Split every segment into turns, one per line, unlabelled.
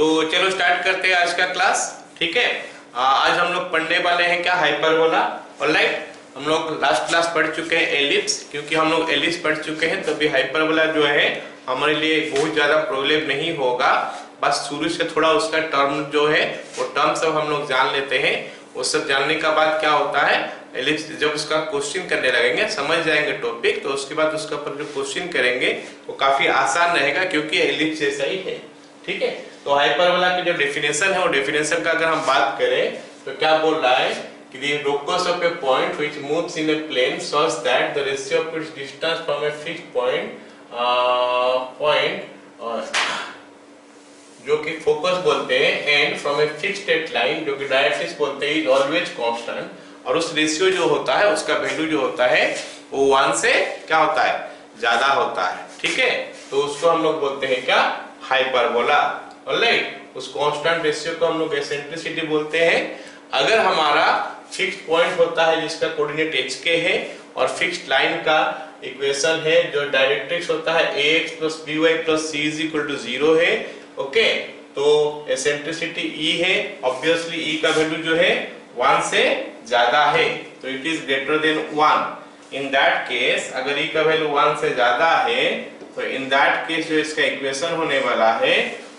तो चलो स्टार्ट करते हैं आज का क्लास। ठीक है, आज हम लोग पढ़ने वाले हैं क्या, हाइपरबोला। ऑलराइट, हम लोग लास्ट क्लास पढ़ चुके हैं एलिप्स, क्योंकि हम लोग एलिप्स पढ़ चुके हैं तो भी हाइपरबोला जो है हमारे लिए बहुत ज्यादा प्रॉब्लम नहीं होगा। बस शुरू से थोड़ा उसका टर्म जो है वो टर्म सब हम लोग जान लेते हैं। वो सब जानने का बाद क्या होता है, एलिप्स जब उसका क्वेश्चन करने लगेंगे समझ जाएंगे टॉपिक, तो उसके बाद उसका ऊपर जो क्वेश्चन करेंगे वो काफी आसान रहेगा, क्योंकि एलिप्स जैसा ही है। ठीक है, तो हाइपरबोला की जो डेफिनेशन है वो डेफिनेशन का अगर हम बात करें तो क्या बोल रहा है कि the locus of a point which moves in a plane such that the ratio of its distance from a fixed point जो कि फोकस बोलते हैं and from a fixed straight line जो कि डायरेक्ट्रिक्स बोलते हैं इज ऑलवेज कांस्टेंट, और उस रेशियो जो होता है उसका वैल्यू जो होता है वो 1 से क्या होता है, ज्यादा होता है। ठीक है, तो उसको हम लोग बोलते हैं क्या, हाइपरबोला। ऑलराइट, उस कांस्टेंट रेशियो को हम लोग एसेंट्रिसिटी बोलते हैं। अगर हमारा फिक्स्ड पॉइंट होता है जिसका कोऑर्डिनेट hk है और फिक्स्ड लाइन का इक्वेशन है जो डायरेक्ट्रिक्स होता है ax + by + c = 0 है। ओके, तो एसेंट्रिसिटी E है, ऑब्वियसली E का वैल्यू जो है 1 से ज्यादा है, तो it is greater than 1। In that case अगर E का वैल्यू 1 से ज्यादा है तो इन दैट केस जो इसका इक्वेशन होने वाला है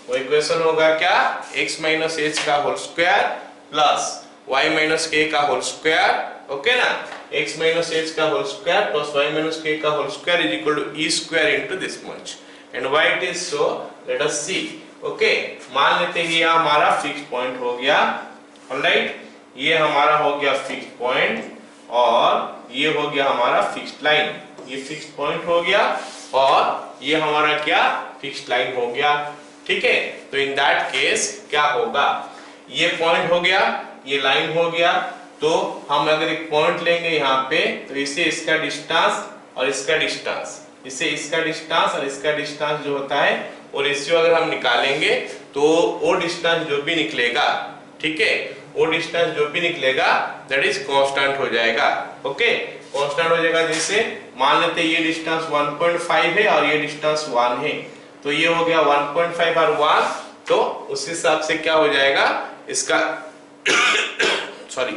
वो इक्वेशन होगा क्या, x - h का whole square plus y - k का होल स्क्वायर। ओके ना, x - h का whole square plus y - k का whole square is equal to e square into this much, and why it is so, let us see। Okay, मान लेते हैं ये हमारा fixed point हो गया। ऑलराइट, ये हमारा हो गया फिक्स्ड पॉइंट और ये हो गया हमारा फिक्स्ड लाइन। ये फिक्स्ड पॉइंट हो गया और ये हमारा क्या, फिक्स्ड लाइन हो गया। ठीक है, तो इन दैट केस क्या होगा, ये पॉइंट हो गया, ये लाइन हो गया, तो हम अगर एक पॉइंट लेंगे यहाँ पे तो इसे इसका डिस्टेंस और इसका डिस्टेंस, इसे इसका डिस्टेंस और इसका डिस्टेंस जो होता है वो रेशियो अगर हम निकालेंगे तो वो डिस्टेंस जो भी निकलेगा, ठीक है, वो डिस्टेंस जो भी निकलेगा दैट इज कांस्टेंट हो जाएगा। ओके, कांस्टेंट हो जाएगा। जैसे मान लेते ये डिस्टेंस 1.5 है और ये डिस्टेंस 1 है, तो ये हो गया 1.5 और 1, तो उस हिसाब से क्या हो जाएगा इसका सॉरी,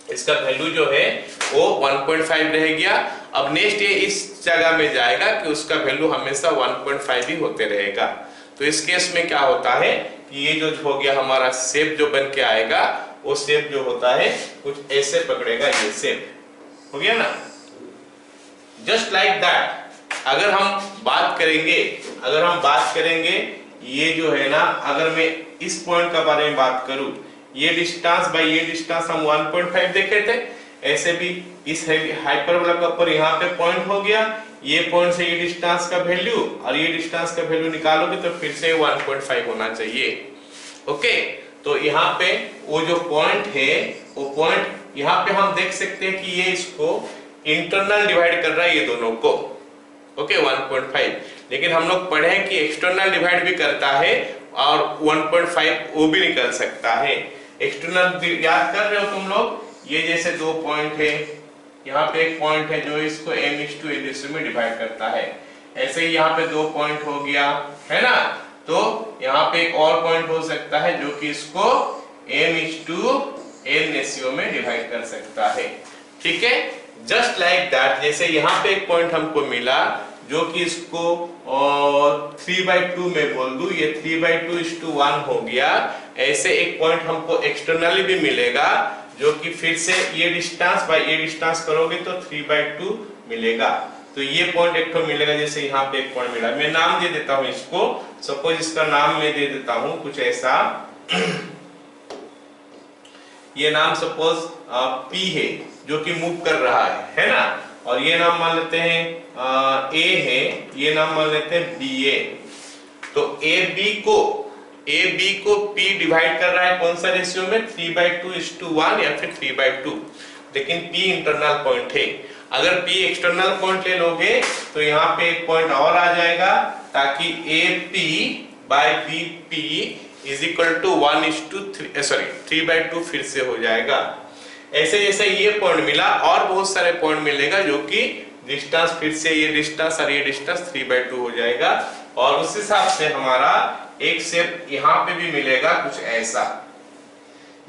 इसका वैल्यू जो है वो 1.5 रह गया। अब नेक्स्ट ये इस जगह में जाएगा कि उसका वैल्यू हमेशा 1.5 ही होते रहेगा। तो इस केस में क्या होता है कि ये जो हो गया हमारा शेप जो बन के आएगा वो शेप जो होता है कुछ ऐसे पकड़ेगा, ये शेप हो गया ना, जस्ट लाइक दैट। अगर हम बात करेंगे ये जो है ना, अगर मैं इस पॉइंट का बारे में बात करूं, ये डिस्टेंस बाय ये डिस्टेंस हम 1.5 देखे थे, ऐसे भी इस हाइपरबोला का ऊपर यहाँ पे पॉइंट हो गया, ये पॉइंट से ये डिस्टेंस का वैल्यू और ये डिस्टेंस का वैल्यू निकालोगे तो फिर से 1.5 होना चाहिए। ओके, तो यहाँ पे वो जो पॉइंट है वो पॉइंट यहाँ पे हम देख सकते हैं कि ये इसको इंटरनल डिवाइड कर रहा है ये दोनों को। ओके, 1.5, लेकिन हम लोग पढ़े कि एक्सटर्नल डिवाइड भी करता है और 1.5 वो भी निकल सकता है। एक्सटर्नल याद कर रहे हो तुम लोग, ये जैसे दो पॉइंट है, यहाँ पे एक पॉइंट है जो इसको m/a रेशियो में डिवाइड करता है, ऐसे ही यहाँ पे दो पॉइंट हो गया है ना, तो यहाँ पे एक और पॉइंट हो सकता है जो कि इसको m/n रेशियो में डिवाइड कर सकता है। ठीक है, जस्ट लाइक दैट, जैसे यहाँ पे एक पॉइंट हमको मिला जो कि इसको 3/2 में बोल दूं, ये 3/2:1 हो गया। ऐसे एक पॉइंट हमको एक्सटर्नली भी मिलेगा जो कि फिर से ये डिस्टेंस बाय ये डिस्टेंस करोगे तो 3/2 मिलेगा। तो ये पॉइंट एक तो मिलेगा, जैसे यहाँ पे एक पॉइंट मिला, मैं नाम दे देता हूँ इसको, सपोज इसका नाम मैं दे देता हूँ कुछ ऐसा ये नाम सपोज P है जो कि मूव कर रहा है ना, और ये नाम मान लेते हैं A है, ये नाम मान लेते हैं BA। तो AB को P डिवाइड कर रहा है कौन सा रेशियो में, 3/2:1 या फिर 3/2, लेकिन P इंटरनल पॉइंट है। अगर P एक्सटर्नल पॉइंट ले लोगे तो यहाँ पे एक पॉइंट और आ जाएगा, ताकि AP/BP इज इक्वल टू 3/2 फिर से हो जाएगा। ऐसे जैसे ये पॉइंट मिला और बहुत सारे पॉइंट मिलेगा जो कि डिस्टेंस फिर से ये डिस्टेंस और ये डिस्टेंस 3/2 हो जाएगा, और उस हिसाब से हमारा एक शेप यहाँ पे भी मिलेगा कुछ ऐसा,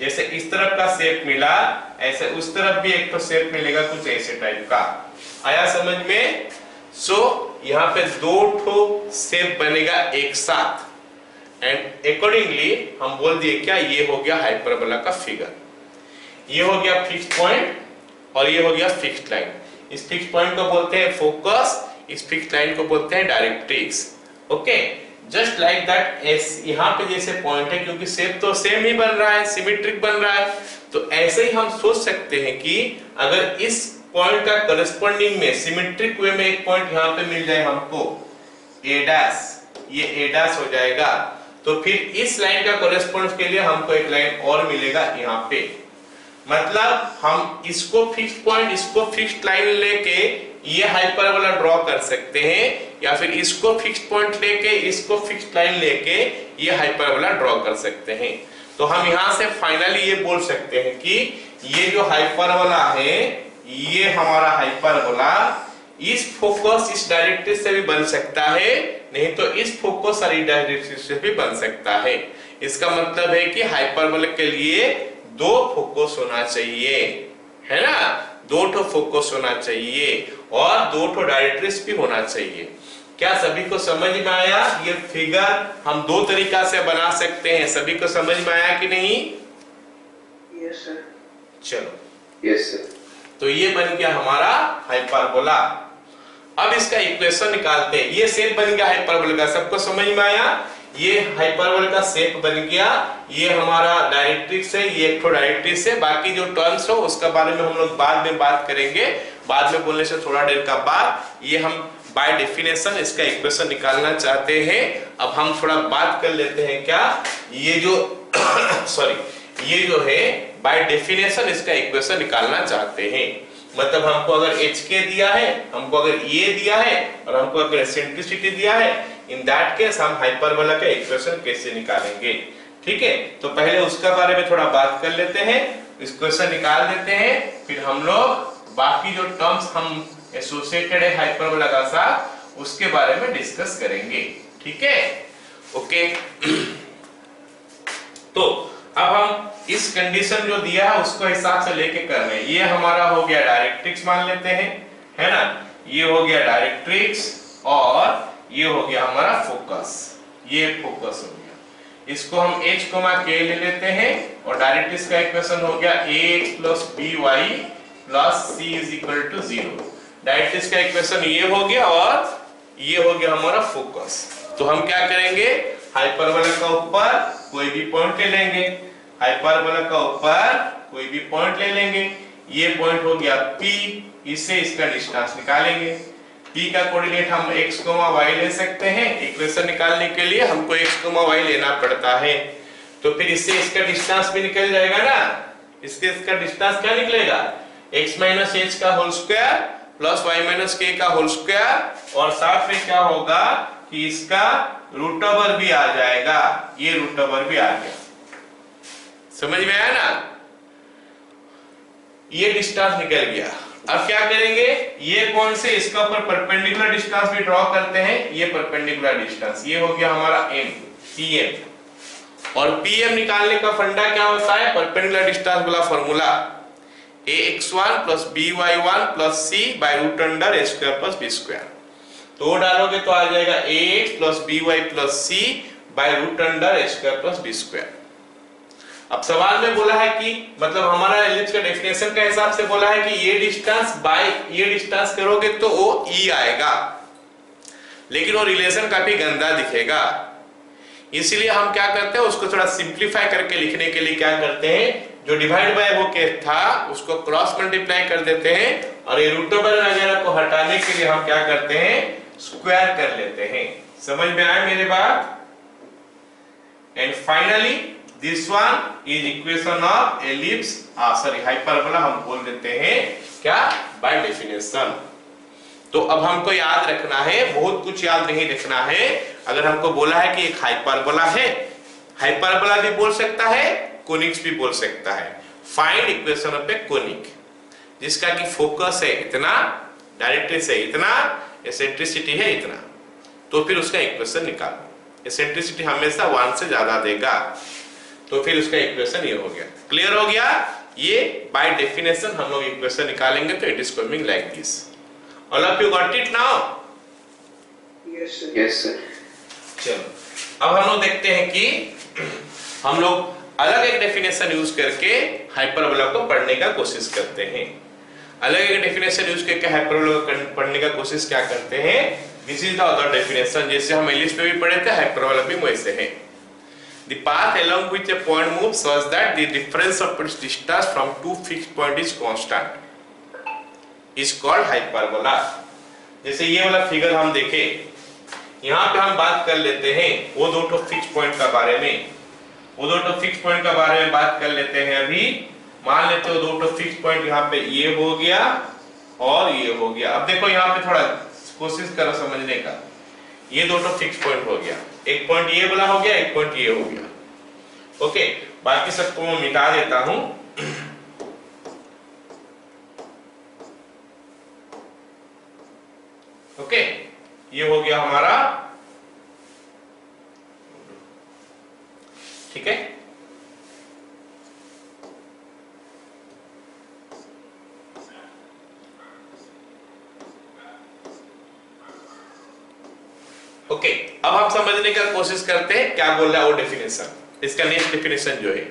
जैसे इस तरफ का शेप मिला ऐसे उस तरफ भी एक तो शेप मिलेगा कुछ ऐसे टाइप का। आया समझ में? सो यहाँ पे दो ठो शेप बनेगा एक साथ एंड अकॉर्डिंगली हम बोल दिए क्या, ये हो गया हाइपरबोला का फिगर। ये हो गया फिक्स्ड पॉइंट और ये हो गया फिक्स्ड लाइन। इस फिक्स्ड पॉइंट को बोलते हैं फोकस, इस फिक्स्ड लाइन को बोलते हैं directrix. Okay, just like that यहाँ पे जैसे पॉइंट है क्योंकि शेप तो सेम ही बन रहा है, सिमेट्रिक बन रहा है, तो ऐसे ही हम सोच सकते हैं कि अगर इस पॉइंट का करस्पॉन्डिंग में सिमेट्रिक वे में एक पॉइंट यहाँ पे मिल जाए हमको a डैश, ये a डैश हो जाएगा, तो फिर इस लाइन का करस्पॉन्ड के लिए हमको एक लाइन और मिलेगा यहाँ पे। मतलब हम इसको फिक्स्ड पॉइंट, इसको फिक्स्ड लाइन लेके ये हाइपरबोला ड्रॉ कर सकते हैं, या फिर इसको फिक्स्ड पॉइंट लेके इसको फिक्स्ड लाइन लेके ये हाइपरबोला ड्रॉ कर सकते हैं। तो हम यहाँ से फाइनली ये बोल सकते हैं कि ये जो हाइपरबोला है ये हमारा हाइपरबोला इस फोकस इस डायरेक्ट्रिक्स से भी बन सकता है, नहीं तो इस फोकस और इस डायरेक्ट्रिक्स से भी बन सकता है। इसका मतलब है कि हाइपरबोला के लिए दो फोकस होना चाहिए, है ना, दो ठो फोकस होना चाहिए और दो ठो डायरेक्ट्रिक्स भी होना चाहिए। क्या सभी को समझ में आया? ये फिगर हम दो तरीका से बना सकते हैं, सभी को समझ में आया कि नहीं?
Yes sir.
चलो
यस सर।
तो ये बन गया हमारा हाइपरबोला। अब इसका इक्वेशन निकालते हैं। ये शेप बन गया हाइपरबोला का, सबको समझ में आया? ये हाइपरबोला का शेप बन गया, ये हमारा डायरेक्ट्रिक्स है, ये एक तो डायरेक्ट्रिक्स है। बाकी जो टर्म्स हो उसका बारे में हम लोग बाद में बात करेंगे, बाद में बोलने से थोड़ा देर का बाद। ये हम बाय डेफिनेशन इसका इक्वेशन निकालना चाहते हैं। अब हम थोड़ा बात कर लेते हैं क्या, ये जो सॉरी ये जो है बाय डेफिनेशन इसका इक्वेशन निकालना चाहते हैं। मतलब हमको अगर HK दिया है, हमको अगर ये दिया है और हमको अगर एसेंट्रिसिटी दिया है, इन दैट केस हम हाइपरबोला का इक्वेशन कैसे निकालेंगे। ठीक है, तो पहले उसका बारे में थोड़ा बात कर लेते हैं, इक्वेशन निकाल देते हैं, फिर हम लोग बाकी जो टर्म्स हम एसोसिएटेड है हाइपरबोला का साथ उसके बारे में डिस्कस करेंगे। ठीक है, ओके। तो अब हम इस कंडीशन जो दिया है उसको हिसाब से लेके कर रहे हैं। ये हमारा हो गया डायरेक्ट्रिक्स मान लेते हैं, है ना, ये हो गया डायरेक्ट्रिक्स और ये हो गया हमारा फोकस, ये फोकस हो गया। इसको हम h, k ले लेते हैं और डायरेक्ट्रिक्स का इक्वेशन हो गया ax plus by plus c is equal to 0। Directrix का इक्वेशन ये हो गया और ये हो गया हमारा फोकस। तो हम क्या करेंगे, हाइपरबोला का ऊपर कोई भी पॉइंट ले लेंगे, हाइपरबोला का ऊपर कोई भी पॉइंट ले लेंगे। ये पॉइंट हो गया P, इससे इसका डिस्टेंस निकालेंगे। P का कोऑर्डिनेट हम x, y ले सकते हैं। इक्वेशन निकालने के लिए हमको x, y लेना पड़ता है, तो फिर इससे इसका डिस्टेंस भी निकल जाएगा ना। इसका डिस्टेंस क्या निकलेगा, x माइनस h का whole square plus y minus k का होल स्क्वायर, और साथ में क्या होगा कि इसका रूट ओवर भी आ जाएगा, ये रूट ओवर भी आ गया। समझ में आया ना, ये डिस्टेंस निकल गया। अब क्या करेंगे, ये कौन से इसका ऊपर परपेंडिकुलर डिस्टेंस भी ड्रॉ करते हैं, ये परपेंडिकुलर डिस्टेंस, ये हो गया हमारा m, pm। और pm निकालने का फंडा क्या होता है, परपेंडिकुलर डिस्टेंस वाला formula ax1 plus by1 plus c by root under a square plus b square। तो डालोगे तो आ जाएगा ax plus by plus c by root under a square plus b square। अब सवाल में बोला है कि मतलब हमारा एलिप्स का डेफिनेशन का हिसाब से बोला है कि ये डिस्टेंस बाय ये डिस्टेंस करोगे तो वो e आएगा, लेकिन वो रिलेशन काफी गंदा दिखेगा। इसलिए हम क्या करते हैं, उसको थोड़ा सिंप्लीफाई करके लिखने के लिए क्या करते हैं, जो डिवाइड बाय वो के था उसको क्रॉस मल्टीप्लाई कर देते हैं, और ये रूट ओवर वगैरह को हटाने के लिए हम क्या करते हैं, स्क्वायर कर लेते हैं। समझ में आया मेरे बात? And finally this one is equation of ellipse, sorry hyperbola हम बोल देते हैं क्या, बाय डेफिनेशन। तो अब हमको याद रखना है, बहुत कुछ याद नहीं रखना है। अगर हमको बोला है कि एक हाइपरबोला है, हाइपरबोला भी बोल सकता है, कोनिक्स भी बोल सकता है। Find equation of A conic जिसका कि फोकस है इतना, डायरेक्ट्रिक्स है इतना, एसेंट्रिसिटी है इतना, तो फिर उसका इक्वेशन निकालो। एसेंट्रिसिटी हमेशा 1 से ज्यादा देगा। तो फिर उसका इक्वेशन ये हो गया। क्लियर हो गया? ये बाय डेफिनेशन हम लोग इक्वेशन निकालेंगे तो it is coming like this. All of you got it now?
Yes, sir.
Yes sir.
चलो अब हम लोग देखते हैं कि हम लोग अलग एक डेफिनेशन यूज करके हाइपरबोला को पढ़ने का कोशिश करते हैं। अलग एक डेफिनेशन यूज करके हाइपरबोला को पढ़ने का कोशिश क्या करते हैं? This is the other definition. जैसे हम इंग्लिश में भी पढ़े थे, हाइपरबोला भी वैसे है। The path along which a point moves such that the difference of its distance from two fixed point is constant is called hyperbola। जैसे ये वाला फिगर हम देखें, यहाँ पे हम बात कर लेते हैं वो दो तो फिक्स पॉइंट का बारे में, वो दो तो फिक्स पॉइंट का बारे में बात कर लेते हैं। अभी मान लेते हो दो तो फिक्स पॉइंट यहाँ पे ये हो गया और ये हो गया। अब देखो यहाँ पे थोड़ा कोशिश करो समझने का। ये दो तो फिक्स पॉइंट हो गया, एक पॉइंट ये वाला हो गया, एक पॉइंट ये हो गया। ओके, बाकी सबको मैं मिटा देता हूं। ओके, ये हो गया हमारा, ठीक है। ओके, अब हम समझने का कोशिश करते हैं क्या बोल रहा है वो डेफिनेशन। इसका नेक्स्ट डेफिनेशन जो है,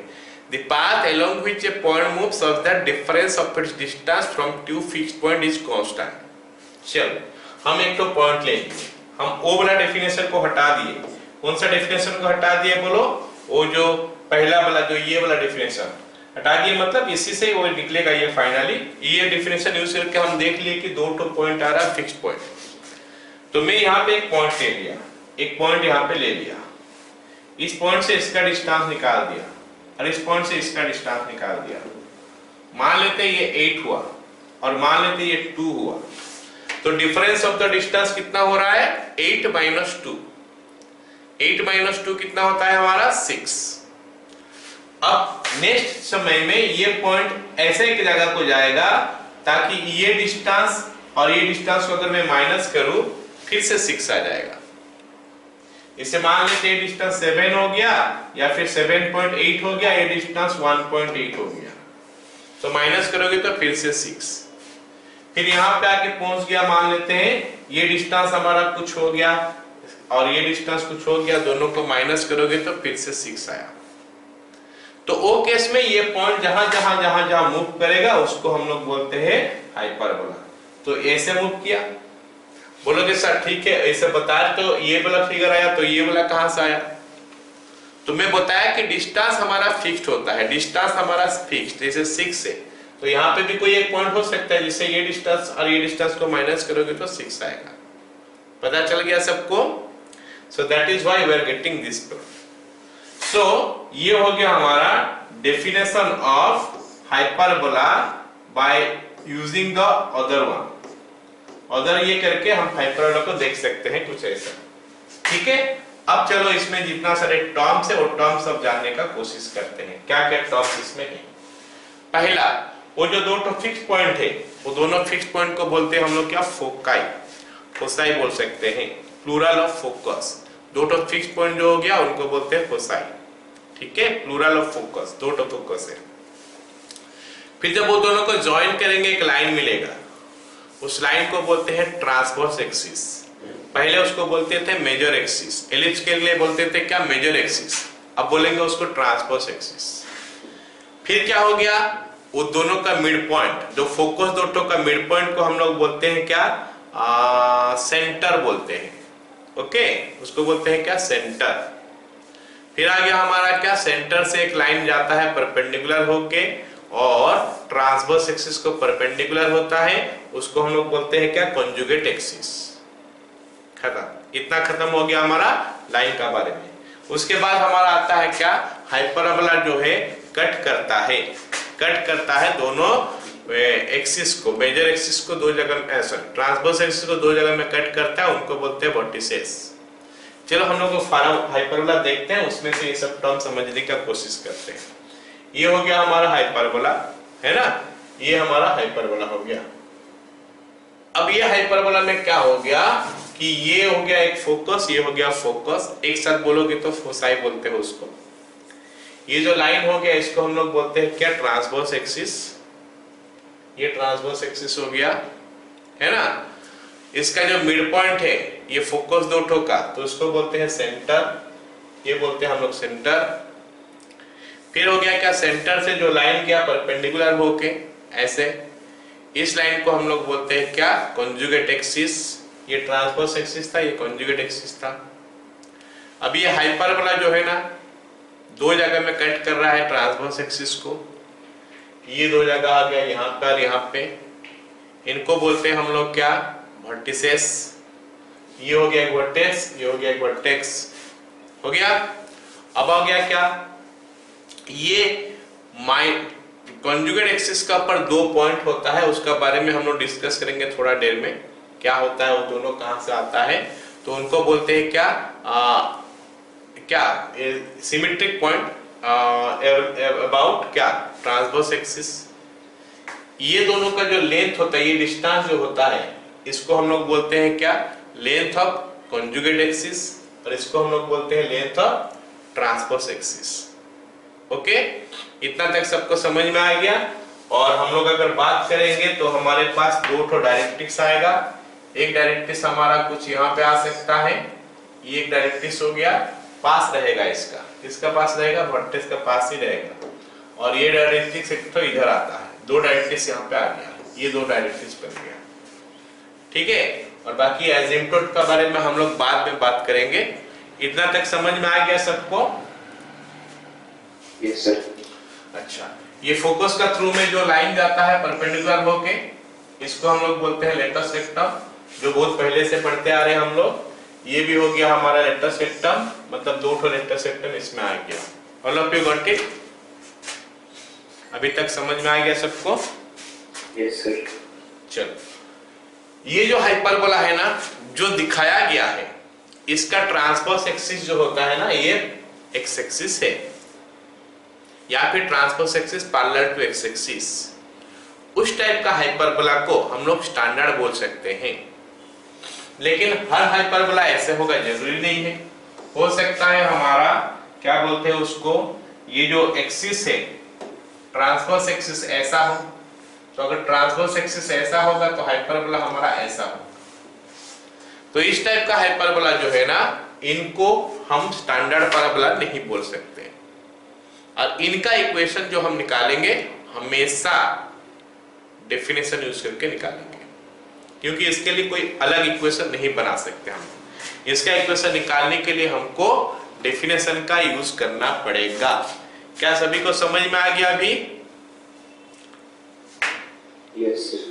the path along which a point moves such that difference of its distance from two fixed point is constant। चलो हम एक तो पॉइंट ले लिए, हम वो वाला डेफिनेशन को हटा दिए। कौन सा डेफिनेशन को हटा दिए बोलो? वो जो पहला वाला, जो ये वाला डेफिनेशन हटा दिए, मतलब इसी से वो निकलेगा ये फाइनली। ये डेफिनेशन यूज करके हम देख लिए कि दो तो पॉइंट आ रहा है फिक्स्ड पॉइंट। तो मैं यहाँ पे एक पॉइंट ले लिया, एक पॉइंट यहाँ पे ले लिया, इस पॉइंट से इसका डिस्टेंस निकाल दिया और इस पॉइंट से इसका डिस्टेंस निकाल दिया। मान लेते ये 8 हुआ और मान लेते ये 2 हुआ। तो डिफरेंस ऑफ द डिस्टेंस कितना हो रहा है? 8 माइनस 2। 8 माइनस 2 कितना होता है हमारा? 6। अब नेक्स्ट समय में ये पॉइंट ऐसे एक जगह को जाएगा ताकि ये डिस्टेंस और ये डिस्टेंस को अगर मैं माइनस करूं फिर से 6 आ जाएगा। इसे मान लेते हैं डिस्टेंस 7 हो गया या फिर 7.8 हो गया, ये डिस्टेंस 1.8 हो गया। तो माइनस करोगे तो फिर से 6, फिर यहाँ पे आके पहुंच गया। मान लेते हैं ये डिस्टेंस हमारा कुछ हो गया और ये डिस्टेंस कुछ हो गया, दोनों को माइनस करोगे तो फिर से 6 आया। तो वो केस में ये पॉइंट जहां मूव करेगा उसको हम लोग बोलते हैं हाइपरबोला। तो ऐसे मूव किया, बोलोगे सर ठीक है ऐसे बताया तो ये वाला फिगर आया, तो ये वाला कहां से आया? तो मैं बताया कि डिस्टेंस हमारा फिक्स्ड होता है, डिस्टेंस हमारा फिक्स्ड, जैसे 6 से। तो यहाँ पे भी कोई एक पॉइंट हो सकता है जिससे ये डिस्टेंस और ये डिस्टेंस को माइनस करोगे तो 6 आएगा। पता चल गया सबको? So that is why we are getting this term. So ये हो गया हमारा definition of hyperbola by using the other one. Other ये करके हम हाइपरबोला को देख सकते हैं कुछ ऐसा, ठीक है। अब चलो इसमें जितना सारे टर्म्स है वो टर्म्स सब जानने का कोशिश करते हैं, क्या क्या टर्म्स इसमें है। पहला, वो जो दो तो फिक्स पॉइंट है, वो दोनों फिक्स पॉइंट को बोलते हैं हम लोग क्या? फोकाई, फोसाई बोल सकते हैं, प्लूरल ऑफ फोकस। दो तो फिक्स पॉइंट जो हो गया उनको बोलते हैं फोसाई, ठीक है, प्लूरल ऑफ फोकस, दो तो फोकस है। फिर जब वो दोनों को ज्वाइन करेंगे एक लाइन मिलेगा, उस लाइन को बोलते हैं ट्रांसवर्स एक्सिस। पहले उसको बोलते थे मेजर एक्सिस, एलिप्स के लिए बोलते थे क्या? Major axis. अब बोलेंगे उसको ट्रांसवर्स एक्सिस। फिर क्या हो गया? वो दोनों का मिड पॉइंट, जो फोकस दोनों का मिड पॉइंट को हम लोग बोलते हैं क्या? सेंटर बोलते हैं, ओके, उसको बोलते हैं क्या? सेंटर। फिर आ गया हमारा क्या? सेंटर से एक लाइन जाता है परपेंडिकुलर होके और ट्रांसवर्स एक्सिस को परपेंडिकुलर होता है, उसको हम लोग बोलते हैं क्या? Conjugate axis. खत्म, इतना खत्म हो गया हमारा लाइन का बारे में। उसके बाद हमारा आता है क्या? हाइपरबोला जो है कट करता है, कट करता है दोनों एक्सिस को, मेजर एक्सिस को दो जगह में, सॉरी ट्रांसवर्स एक्सिस को दो जगह में कट करता है, उनको बोलते हैं वर्टिसेस। चलो हम लोग हाइपरबोला देखते हैं, उसमें से ये सब टर्म समझने का कोशिश करते हैं। ये हो गया हमारा हाइपरबोला, है ना, ये हमारा हाइपरबोला हो गया। अब ये हाइपरबोला में क्या हो गया कि ये हो गया एक फोकस, ये हो गया फोकस, एक साथ बोलोगे तो फोसाई बोलते हैं उसको। ये जो लाइन हो गया इसको हम लोग बोलते हैं क्या, ट्रांसवर्स एक्सिस। ये ट्रांसवर्स एक्सिस हो गया, है ना। इसका जो मिड पॉइंट है ये फोकस दो ठो का, तो इसको बोलते हैं सेंटर, ये बोलते हैं हम लोग सेंटर। फिर हो गया क्या, सेंटर से जो लाइन गया परपेंडिकुलर होके ऐसे, इस लाइन को हम लोग बोलते हैं क्या, कॉन्जुगेट एक्सिस। ये ट्रांसवर्स एक्सिस था, ये कॉन्जुगेट एक्सिस था। अब ये हाइपरबोला जो है ना, दो जगह में कट कर रहा है ट्रांसवर्स एक्सिस को। ये दो जगह आ गया यहाँ पर, यहाँ पे, इनको बोलते हैं हम लोग क्या, वर्टिसेस। ये हो गया एक वर्टेक्स, ये हो गया एक वर्टेक्स, हो गया। अब आ गया क्या, ये कॉन्जुगेट एक्सिस का ऊपर दो पॉइंट होता है, उसका बारे में हम लोग डिस्कस करेंगे थोड़ा देर में, क्या होता है, वो दोनों कहां से आता है। तो उनको बोलते हैं क्या, क्या सिमेट्रिक पॉइंट अबाउट क्या, ट्रांसवर्स एक्सिस। ये दोनों का जो लेंथ होता है, ये डिस्टेंस जो होता है, इसको हम लोग बोलते हैं क्या, लेंथ ऑफ कॉन्जुगेट एक्सिस, और इसको हम लोग बोलते हैं length of transverse axis. Okay, इतना तक सबको समझ में आ गया। और हम लोग अगर बात करेंगे तो हमारे पास दो ठो डायरेक्ट्रिक्स आएगा। एक डायरेक्ट्रिक्स हमारा कुछ यहाँ पे आ सकता है, ये एक डायरेक्ट्रिक्स हो गया, पास रहेगा इसका, किसका पास रहेगा, वर्टेक्स का पास ही रहेगा। और ये डायरेक्ट्रिक्स एक तो इधर आता है, दो डायरेक्ट्रिक्स यहाँ पे आ गया, ये दो डायरेक्ट्रिक्स बन गया, ठीक है। और बाकी एजिम्पटोट का बारे में हम लोग बाद में बात करेंगे। इतना तक समझ में आ गया सबको?
Yes sir.
अच्छा, ये फोकस का थ्रू में जो लाइन जाता है परपेंडिकुलर होके, इसको हम लोग बोलते हैं लेटस रेक्टम, जो बहुत पहले से पढ़ते आ रहे हैं हम लोग। ये भी हो गया हमारा लेटस रेक्टम, मतलब दो ठो लेटस रेक्टम इसमें आ गया। All of you got it? अभी तक समझ में आ गया सबको?
Yes sir.
चलो, ये जो हाइपरबोला है ना, जो दिखाया गया है, इसका ट्रांसवर्स एक्सिस जो होता है ना, ये एक्स एक्सिस है, या फिर transverse axis parallel to x axis. उस टाइप का हाइपरबोला को हम लोग स्टैंडर्ड बोल सकते हैं। लेकिन हर हाइपरबोला ऐसे होगा जरूरी नहीं है, हो सकता है हमारा क्या बोलते हैं उसको, ये जो एक्सिस है ट्रांसवर्स एक्सिस ऐसा हो, तो अगर ट्रांसवर्स एक्सिस ऐसा होगा तो हाइपरबोला हमारा ऐसा होगा। तो इस टाइप का हाइपरबोला जो है ना, इनको हम स्टैंडर्ड पैराबोला नहीं बोल सकते। और इनका इक्वेशन जो हम निकालेंगे हमेशा डेफिनेशन यूज करके निकालेंगे, क्योंकि इसके लिए कोई अलग इक्वेशन नहीं बना सकते हम। इसका इक्वेशन निकालने के लिए हमको डेफिनेशन का यूज करना पड़ेगा। क्या सभी को समझ में आ गया अभी?
Yes sir.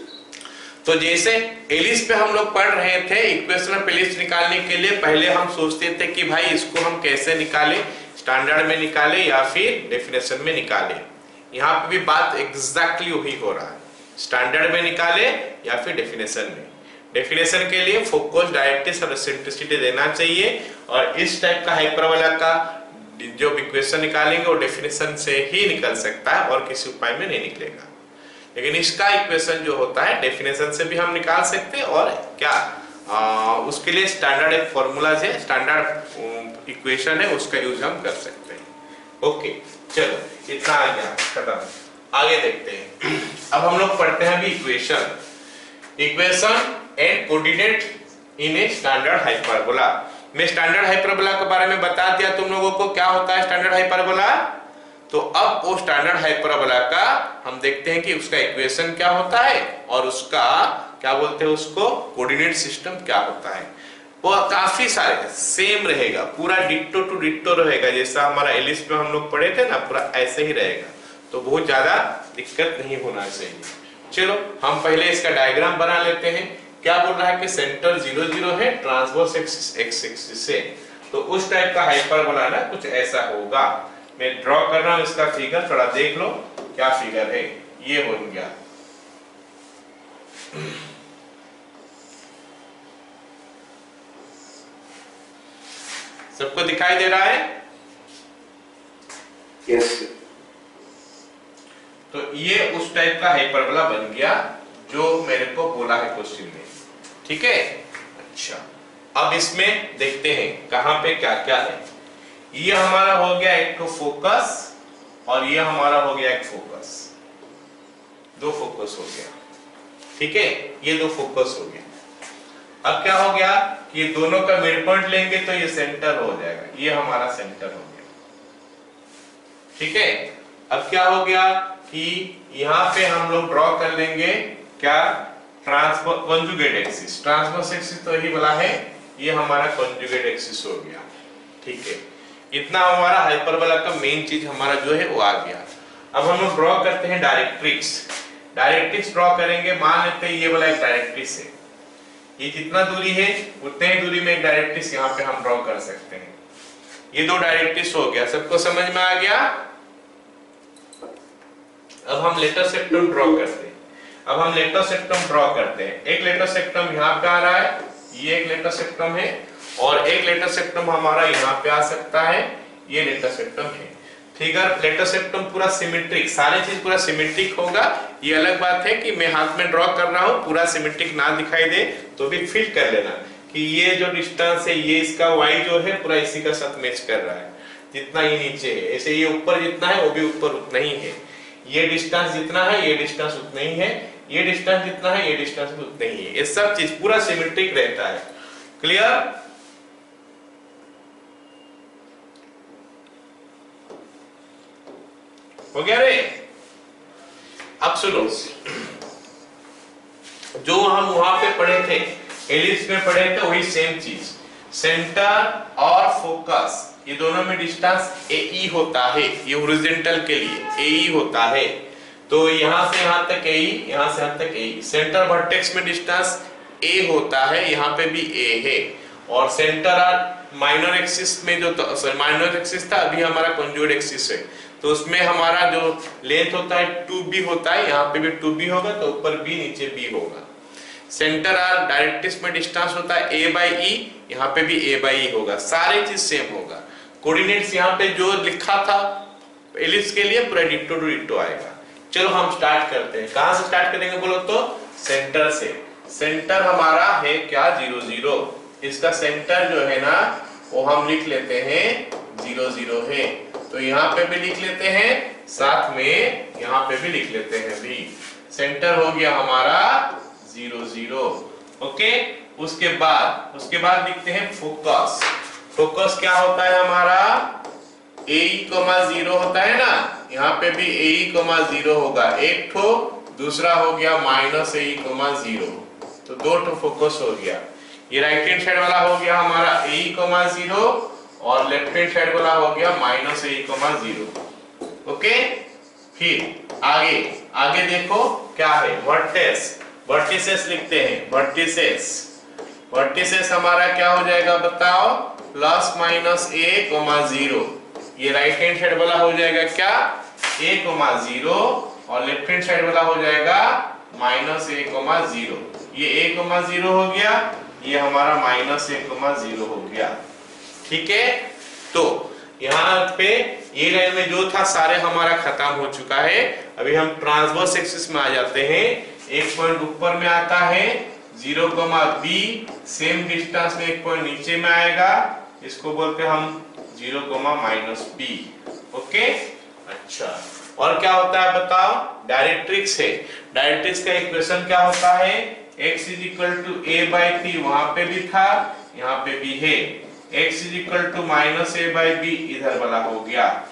तो जैसे एलिस पे हम लोग पढ़ रहे थे, इक्वेशन ऑफ एलिस निकालने के लिए पहले हम सोचते थे कि भाई इसको हम कैसे निकालें, स्टैंडर्ड में निकाले या फिर डेफिनेशन में निकाले। यहाँ पे भी बात एग्जैक्टली वही हो रहा है, स्टैंडर्ड में निकाले या फिर डेफिनेशन में। डेफिनेशन के लिए फोकस, डायरेक्ट्रिक्स और एसेंट्रिसिटी देना चाहिए, और इस टाइप का हाइपरबोला का जो इक्वेशन निकालेंगे वो डेफिनेशन से ही निकल सकता है और किसी उपाय में नहीं निकलेगा। लेकिन इसका इक्वेशन जो होता है डेफिनेशन से भी हम निकाल सकते हैं, और क्या उसके लिए स्टैंडर्ड एक फॉर्मूला है, स्टैंडर्ड इक्वेशन है, उसका यूज हम कर सकते हैं। ओके, चलो इतना आ गया, खत्म। आगे देखते हैं। अब हम लोग पढ़ते हैं अभी equation and coordinate in a standard hyperbola. मैं स्टैंडर्ड हाइपरबोला के बारे में बता दिया तुम लोगों को, क्या होता है स्टैंडर्ड हाइपरबोला। तो अब वो स्टैंडर्ड हाइपरबोला का हम देखते हैं कि उसका इक्वेशन क्या होता है और उसका क्या बोलते हैं उसको, कोऑर्डिनेट सिस्टम क्या होता है। वो काफी सारे सेम रहेगा, पूरा डिट्टो टू डिट्टो रहेगा, जैसा हमारा एलिस में हम लोग पढ़े थे ना, पूरा ऐसे ही रहेगा। तो बहुत ज्यादा दिक्कत नहीं होना चाहिए। चलो हम पहले इसका डायग्राम बना लेते हैं। क्या बोल रहा है कि सेंटर 0 0 है, ट्रांसवर्स एक्सिस एक्स एक्सिस से, तो उस टाइप का हाइपरबोला ना कुछ ऐसा होगा। मैं ड्रॉ कर रहा हूं इसका फिगर, थोड़ा देख लो क्या फिगर है। ये हो गया, सबको दिखाई दे रहा है?
यस।
तो ये उस टाइप का हाइपरबोला बन गया जो मेरे को बोला है क्वेश्चन में, ठीक है। अच्छा, अब इसमें देखते हैं कहां पे क्या क्या है। ये हमारा हो गया एक तो फोकस और ये हमारा हो गया एक फोकस, दो फोकस हो गया, ठीक है, ये दो फोकस हो गया। अब क्या हो गया कि दोनों का मिड पॉइंट लेंगे तो ये सेंटर हो जाएगा, ये हमारा सेंटर हो गया, ठीक है। अब क्या हो गया कि यहाँ पे हम लोग ड्रॉ कर लेंगे क्या, कॉन्जुगेट एक्सिस। ट्रांसवर्स एक्सिस तो यही वाला है, ये हमारा कॉन्जुगेट एक्सिस हो गया, ठीक है। इतना हमारा हाइपरबोला का मेन चीज हमारा जो है वो आ गया। अब हम लोग ड्रॉ करते हैं डायरेक्ट्रिक्स। डायरेक्ट्रिक्स ड्रॉ करेंगे, मान लेते हैं ये वाला एक डायरेक्ट्रिक्स है, ये जितना दूरी है उतने ही दूरी में एक डायरेक्ट्रिक्स यहाँ पे हम ड्रॉ कर सकते हैं। ये दो डायरेक्ट्रिक्स हो गया, सबको समझ में आ गया। अब हम लेटर सेक्टम ड्रॉ करते हैं। अब हम लेटर सेक्टम ड्रॉ करते हैं। एक लेटर सेक्टम यहाँ पे आ रहा है, ये एक लेटर सेक्टम है, और एक लेटर सेक्टम हमारा यहाँ पे आ सकता है, ये लेटर सेक्टम है। फिगर लेटर सेक्टम पूरा सिमेट्रिक, सारे चीज पूरा सिमेट्रिक होगा। ये अलग बात है कि मैं हाथ में ड्रॉ कर रहा हूँ, पूरा सिमेट्रिक ना दिखाई दे तो भी फील कर लेना कि ये जो डिस्टेंस है, ये इसका वाई जो है पूरा इसी का साथ मैच कर रहा है। जितना ये नीचे है, ऐसे ये ऊपर जितना है वो भी ऊपर उतना ही है। ये डिस्टेंस जितना है ये डिस्टेंस उतना ही है, ये डिस्टेंस जितना है ये डिस्टेंस भी उतना ही है। ये सब चीज पूरा सिमेट्रिक रहता है। क्लियर? हो गया रे? अब सुनो, जो हम वहां पे पढ़े थे, एलिप्स में पढ़े थे, वही सेम चीज। सेंटर और फोकस ये दोनों में डिस्टेंस AE होता है, ये हॉरिजॉन्टल के लिए AE होता है। तो यहां से यहां तक AE, यहां से यहां तक AE। सेंटर वर्टेक्स में डिस्टेंस A होता है, यहाँ पे भी A है। और सेंटर और माइनर एक्सिस में जो माइनर एक्सिस था, अभी हमारा कॉन्जुगेट एक्सिस है, तो उसमें हमारा जो लेंथ होता है 2b होता है, यहाँ पे भी 2b होगा, तो ऊपर b नीचे b होगा। सेंटर और डायरेक्ट्रिक्स में डिस्टेंस होता है A/E, यहाँ पे भी A/E होगा, सारे चीज सेम होगा। कोऑर्डिनेट्स यहाँ पे जो लिखा था एलिप्स के लिए पूरा डिट्टो टू डिट्टो आएगा। चलो हम स्टार्ट करते हैं। कहां से स्टार्ट करेंगे बोलो तो? सेंटर से। सेंटर हमारा है क्या? 0 0। इसका सेंटर जो है ना वो हम लिख लेते हैं 0 0 है, तो यहाँ पे भी लिख लेते हैं, साथ में यहाँ पे भी लिख लेते हैं भी। सेंटर हो गया हमारा 0 0। ओके, उसके बाद लिखते हैं फोकस। फोकस क्या होता है हमारा? AE,0 होता है ना, यहाँ पे भी AE,0 होगा एक ठो, दूसरा हो गया -AE,0, तो दो ठो फोकस हो गया। ये राइट हैंड साइड वाला हो गया हमारा AE,0 और लेफ्ट हैंड साइड वाला हो गया -AE,0। ओके, फिर आगे देखो क्या है? वर्टेक्स, वर्टिसेस लिखते हैं। वर्टिसेस हमारा क्या हो जाएगा बताओ? +-A,0। ये राइट हैंड साइड वाला हो जाएगा क्या? A,0, और लेफ्ट हैंड साइड वाला हो जाएगा -A,0। ये A,0 हो गया, ये हमारा -A,0 हो गया, ठीक है। तो यहाँ पे ये लाइन में जो था सारे हमारा खत्म हो चुका है। अभी हम ट्रांसवर्स एक्सिस में आ जाते हैं। एक पॉइंट ऊपर में आता है 0,B, सेम डिस्टेंस में एक पॉइंट नीचे में आएगा, इसको बोलते हैं हम 0,-B। ओके, अच्छा, और क्या होता है बताओ? डायरेक्ट्रिक्स है। डायरेक्ट्रिक्स का इक्वेशन क्या होता है? x = A/3, वहां पे भी था, यहाँ पे भी है। x = -A/B इधर वाला हो गया।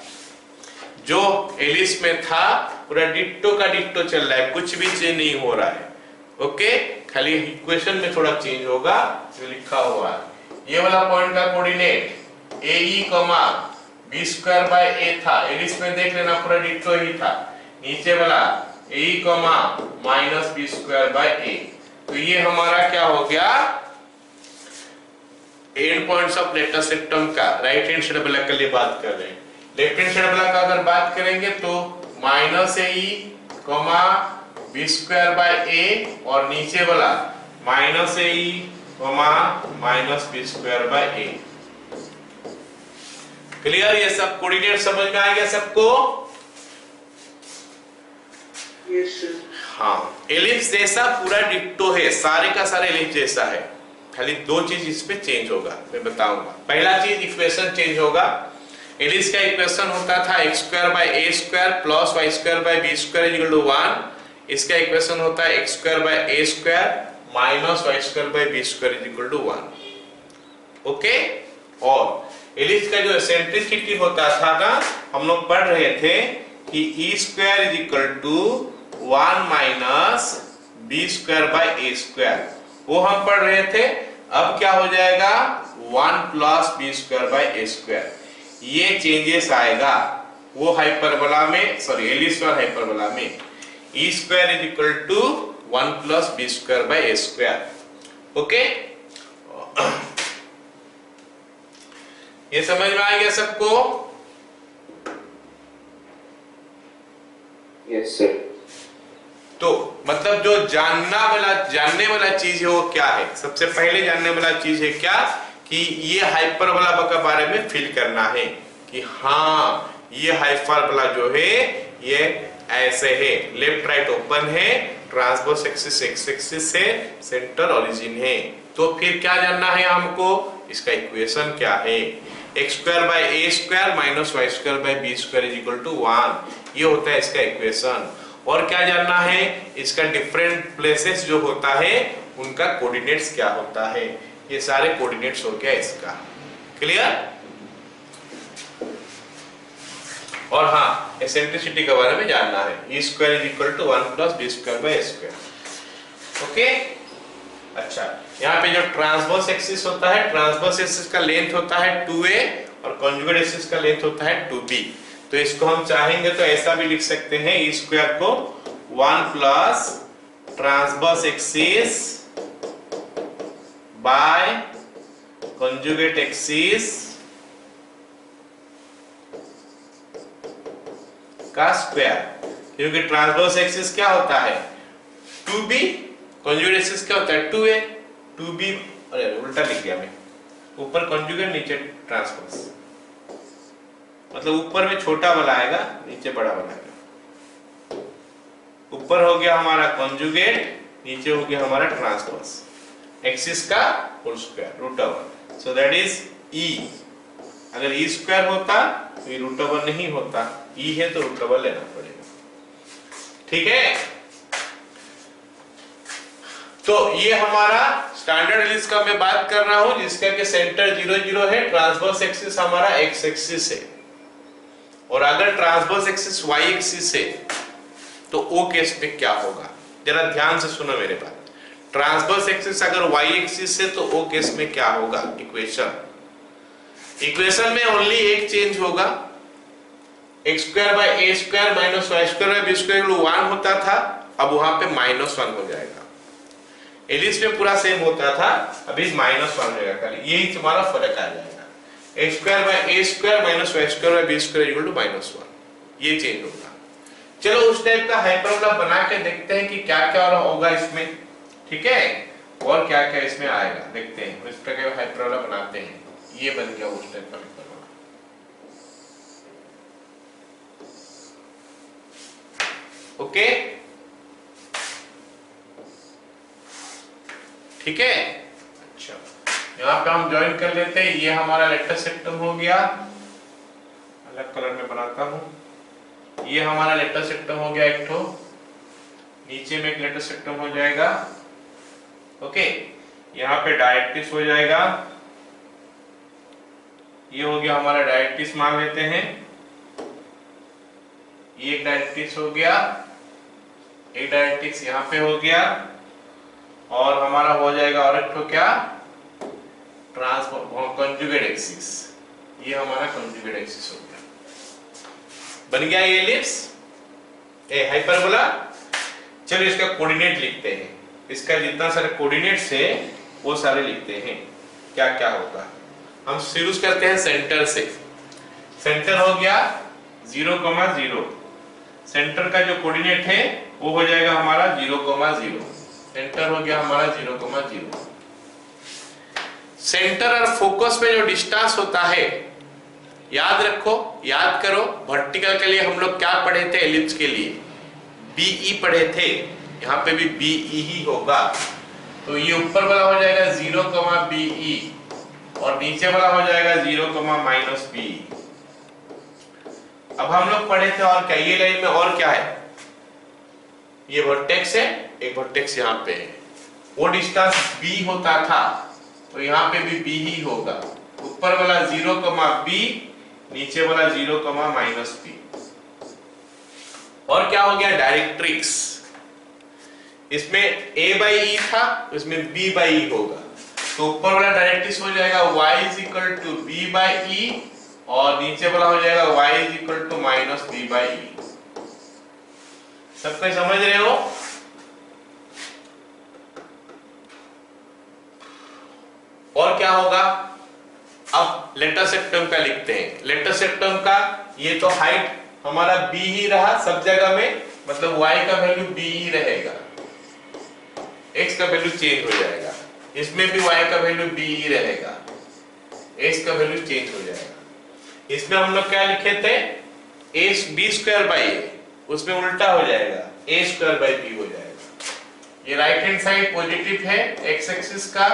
जो एलिप्स में था पूरा डिट्टो का डिट्टो चल रहा है, कुछ भी चेंज नहीं हो रहा है। ओके, खाली इक्वेशन में थोड़ा चेंज होगा जो लिखा हुआ है। ये वाला पॉइंट का कोऑर्डिनेट AE,B²/A था, एलिप्स में देख लेना पूरा डिट्टो ही था। नीचे वाला AE, -B²/A, तो ये हमारा क्या हो गया? एंड पॉइंट्स ऑफ लेटर सेक्टम का राइट हैंड साइड वाला के लिए बात कर रहे हैं। लेफ्ट हैंड साइड वाला का अगर बात करेंगे तो -AE, B²/A, और नीचे वाला -AE, -B²/A। क्लियर? ये सब कोऑर्डिनेट समझ में आ गया सबको?
Yes sir.
हाँ, एलिप्स जैसा पूरा डिट्टो है, सारे का सारा एलिप्स जैसा है। खाली दो चीज इस पे चेंज होगा, मैं बताऊंगा। पहला चीज इक्वेशन चेंज होगा। एलिस का इक्वेशन होता था x square by a square plus y square by b square equal to 1। इसका इक्वेशन होता है x square by a square minus y square by b square equal to 1। Okay, और ellipse का जो eccentricity होता था ना, हम लोग पढ़ रहे थे कि e square is equal to 1 minus b square by a square, वो हम पढ़ रहे थे। अब क्या हो जाएगा 1 plus b square by a square, ये चेंजेस आएगा वो हाइपरबोला में, सॉरी एलिस और हाइपरबोला में। e square is equal to 1 plus b square by a square. Okay, ये समझ में आ गया सबको?
Yes sir.
तो मतलब जो जानने वाला चीज है वो क्या है? सबसे पहले जानने वाला चीज है क्या कि ये हाइपरबोला के बारे में फील करना है कि हाँ ये हाइपरबोला जो है ये ऐसे है, लेफ्ट राइट ओपन है, ट्रांसवर्स एक्सिस एक्स एक्सिस है, सेंटर ओरिजिन है। तो फिर क्या जानना है हमको? इसका इक्वेशन क्या है? x square by a square minus y square by b square is equal to 1, ये होता है इसका इक्वेशन। और क्या जानना है? इसका डिफरेंट प्लेसेस जो होता है उनका कोऑर्डिनेट्स क्या होता है। ये सारे कोऑर्डिनेट्स हो गया इसका, क्लियर? और हाँ, एसेंट्रिसिटी के बारे में जानना है, e square is equal to 1 plus b square by a square. Okay, अच्छा, यहाँ पे जो ट्रांसवर्स एक्सिस होता है, ट्रांसवर्स एक्सिस का लेंथ होता है 2a और कॉन्जुगेट एक्सिस का लेंथ होता है 2b। तो इसको हम चाहेंगे तो ऐसा भी लिख सकते हैं, e स्क्वायर को 1 plus transverse axis by conjugate axis का स्क्वायर, क्योंकि ट्रांसवर्स एक्सिस क्या होता है 2b, कॉन्जुगेट एक्सिस क्या होता है 2a, 2b, अरे उल्टा लिख दिया मैं, ऊपर कॉन्जुगेट नीचे ट्रांसवर्स, मतलब ऊपर में छोटा वाला आएगा नीचे बड़ा वाला आएगा। ऊपर हो गया हमारा कॉन्जुगेट, नीचे हो गया हमारा ट्रांसवर्स एक्सिस का whole square root over, so that is e। अगर e स्क्वायर होता तो ये रूट ओवर नहीं होता, e है तो रूट ओवर लेना पड़ेगा, ठीक है? तो ये हमारा स्टैंडर्ड एलिस का मैं बात कर रहा हूं, जिसका कि सेंटर 0 0 है, ट्रांसवर्स एक्सिस हमारा x एक्सिस है, और अगर ट्रांसवर्स एक्सिस y एक्सिस है तो o केस में क्या होगा? जरा ध्यान से सुनो मेरे बात। ट्रांसवर्स एक्सिस अगर y एक्सिस है तो o केस में क्या होगा? इक्वेशन में ओनली एक चेंज होगा, x square by a square minus y square by b square 1 होता था, अब वहां पे -1 हो जाएगा। एलिस में पूरा सेम होता था, अभी -1 हो जाएगा, खाली यही तुम्हारा फर्क आ जाएगा। x square by a square minus y square by b square equal to -1, ये चेंज होगा। चलो उस टाइप का हाइपरबोला बना के देखते हैं कि क्या क्या होगा इसमें, ठीक है? और क्या क्या इसमें आएगा देखते हैं। उस प्रकार का हाइपरबोला बनाते हैं, ये बन गया उस टाइप का हाइपरबोला। ओके, ठीक है? अच्छा, यहाँ पे हम ज्वाइन कर लेते हैं। ये हमारा लेटर सेक्टम हो गया, अलग कलर में बनाता हूं। ये हमारा लेटर सेक्टम हो गया एक ठो, नीचे में एक लेटर सेक्टम हो जाएगा। ओके, यहाँ पे डायरेक्ट्रिक्स हो जाएगा, ये हो गया हमारा डायरेक्ट्रिक्स मान लेते हैं। ये एक डायरेक्ट्रिक्स हो गया, एक डायरेक्ट्रिक्स यहाँ पे हो गया, और हमारा हो जाएगा और एक ठो क्या, कॉन्जुगेट एक्सिस। ये हमारा कॉन्जुगेट एक्सिस हो गया, बन गया ये एलिप्स, ए हाइपरबोला। चलो इसका कोऑर्डिनेट लिखते हैं, इसका जितना सारे कोऑर्डिनेट्स है वो सारे लिखते हैं, क्या क्या होगा। हम शुरू करते हैं सेंटर से। सेंटर हो गया 0, 0। सेंटर का जो कोऑर्डिनेट है वो हो जाएगा हमारा 0, 0। सेंटर हो गया हमारा 0, 0। सेंटर और फोकस में जो डिस्टेंस होता है, याद रखो, याद करो। वर्टिकल के लिए हम लोग क्या पढ़े थे? एलिप्स के लिए BE पढ़े थे, यहाँ पे भी BE ही होगा। तो ये ऊपर वाला हो जाएगा 0, BE और नीचे वाला हो जाएगा 0, -BE। अब हम लोग पढ़े थे और क्या, ये लाइन में और क्या है, ये वर्टेक्स है, एक वर्टेक्स यहाँ पे है, वो डिस्टेंस B होता था तो यहाँ पे भी B ही होगा। ऊपर वाला 0, B, नीचे वाला 0, -B। और क्या हो गया, डायरेक्ट्रिक्स, इसमें A/E था, इसमें B/E होगा, तो ऊपर वाला डायरेक्ट्रिक्स हो जाएगा y B/E और नीचे वाला हो जाएगा y -B/E। सबको समझ रहे हो? और क्या होगा, अब लेटर सेक्टम का लिखते हैं। लेटर सेक्टम का ये तो हाइट हमारा b ही रहा सब जगह में, मतलब y का वैल्यू b ही रहेगा, x का वैल्यू चेंज हो जाएगा, इसमें भी y का वैल्यू b ही रहेगा, x का वैल्यू चेंज हो जाएगा। इसमें हम लोग क्या लिखे थे, b²/a, उसमें उल्टा हो जाएगा, a²/b हो जाएगा। ये राइट हैंड साइड पॉजिटिव है, x एक्सिस का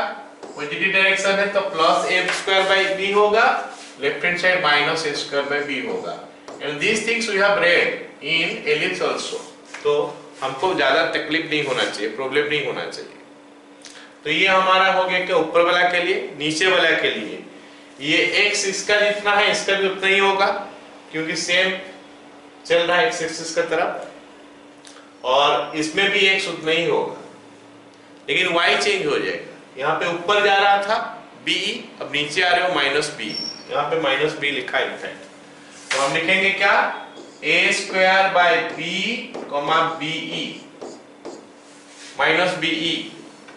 पॉजिटिव डायरेक्शन है तो +a²/b होगा, लेफ्ट हैंड साइड -a²/b होगा। And these things we have read in ellipse also. तो हमको ज्यादा तकलीफ नहीं होना चाहिए, प्रॉब्लम नहीं होना चाहिए। तो ये हमारा हो गया क्या, ऊपर वाला के लिए, नीचे वाला के लिए ये x इसका जितना है इसका भी उतना ही होगा, क्योंकि सेम चल रहा है x एक्सिस का तरफ, और इसमें भी x उतना ही होगा, लेकिन y चेंज हो जाएगा। यहाँ पे ऊपर जा रहा था b, अब नीचे आ रहे हो -b, यहाँ पे -b लिखा है, तो हम लिखेंगे क्या, a²/b, BE -BE,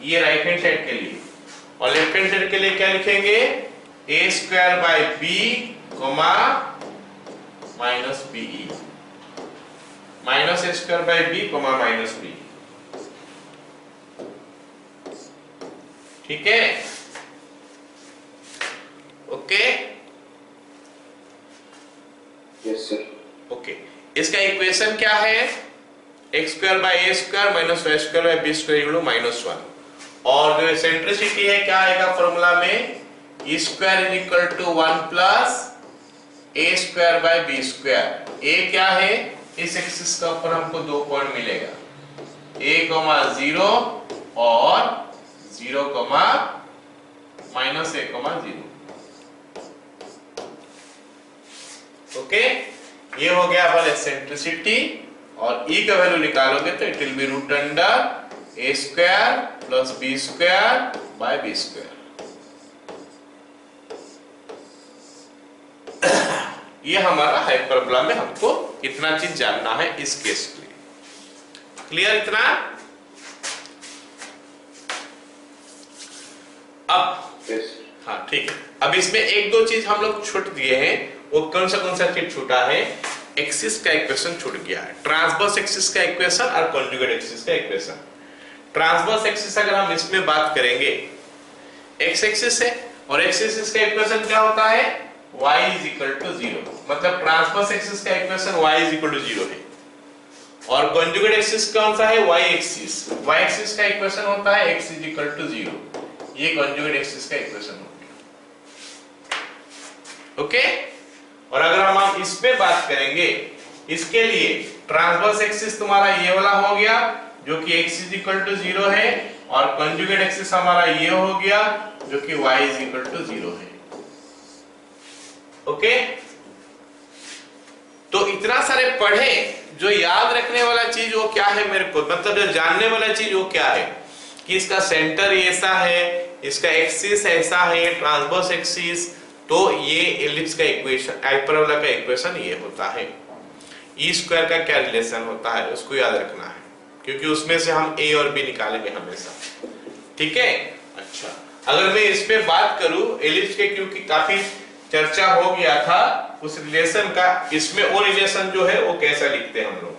ये राइट हैंड साइड के लिए, और लेफ्ट हैंड साइड के लिए क्या लिखेंगे, a²/b, -BE, -a²/b, -B। ठीक है, ओके
यस सर।
ओके, इसका इक्वेशन क्या है, x²/a² -y²/b² -1, और जो एसेंट्रिसिटी है क्या आएगा फॉर्मूला में, e² = 1 + a²/b²। a क्या है, इस एक्सिस का ऊपर हमको 2 पॉइंट मिलेगा, a, 0 और 0, -a, 0। ओके, ये हो गया हमारा एसेंट्रिसिटी, और E का वैल्यू निकालोगे तो it will B √a² + b²/b²। ये हमारा हाइपरबोला में हमको इतना चीज जानना है इस केस के लिए। क्लियर इतना? अब हाँ ठीक है, अब इसमें एक दो चीज हम लोग छूट दिए हैं, वो कौन सा चीज छूटा है, एक्सिस का इक्वेशन छूट गया है, ट्रांसवर्स एक्सिस का इक्वेशन और कॉन्जुगेट एक्सिस का इक्वेशन। ट्रांसवर्स एक्सिस अगर हम इसमें बात करेंगे, एक्स एक्सिस है और एक्स एक्सिस का इक्वेशन क्या होता है, y = 0, मतलब ट्रांसवर्स एक्सिस का इक्वेशन y = 0 है, और कॉन्जुगेट एक्सिस कौन सा है, y एक्सिस का इक्वेशन होता है x = 0। ये कॉन्जुगेट एक्सिस का इक्वेशन हो गया। ओके, और अगर हम इस पे बात करेंगे, इसके लिए ट्रांसवर्स एक्सिस तुम्हारा ये वाला हो गया जो कि x = 0 है, और कॉन्जुगेट एक्सिस हमारा ये हो गया जो कि y = 0 है। ओके, तो इतना सारे पढ़े, जो याद रखने वाला चीज वो क्या है मेरे को, मतलब जो जानने वाला चीज वो क्या है कि इसका सेंटर ऐसा है, इसका एक्सिस ऐसा है, ट्रांसवर्स एक्सिस, तो ये एलिप्स का इक्वेशन, हाइपरबोला का इक्वेशन ये होता है। e² का क्या रिलेशन होता है उसको याद रखना है, क्योंकि उसमें से हम a और b निकालेंगे हमेशा। ठीक है, अच्छा, अगर मैं इस पे बात करूं एलिप्स के, क्योंकि काफी चर्चा हो गया था उस रिलेशन का, इसमें वो रिलेशन जो है वो कैसा लिखते हैं हम लोग,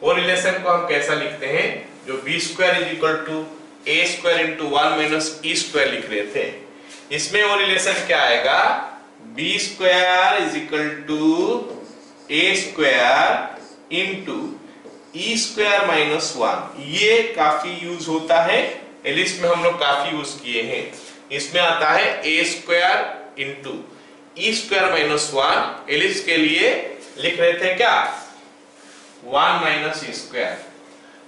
वो रिलेशन को हम कैसा लिखते हैं, जो b² = a² × 1 - e² लिख रहे थे, इसमें वो रिलेशन क्या आएगा, b² = a² × e² - 1। ये काफी यूज होता है एलिप्स में हम लोग काफी यूज किए हैं। इसमें आता है ए square into e square minus 1। Ellipse के लिए लिख रहे थे क्या 1 माइनस ई स्क्वायर,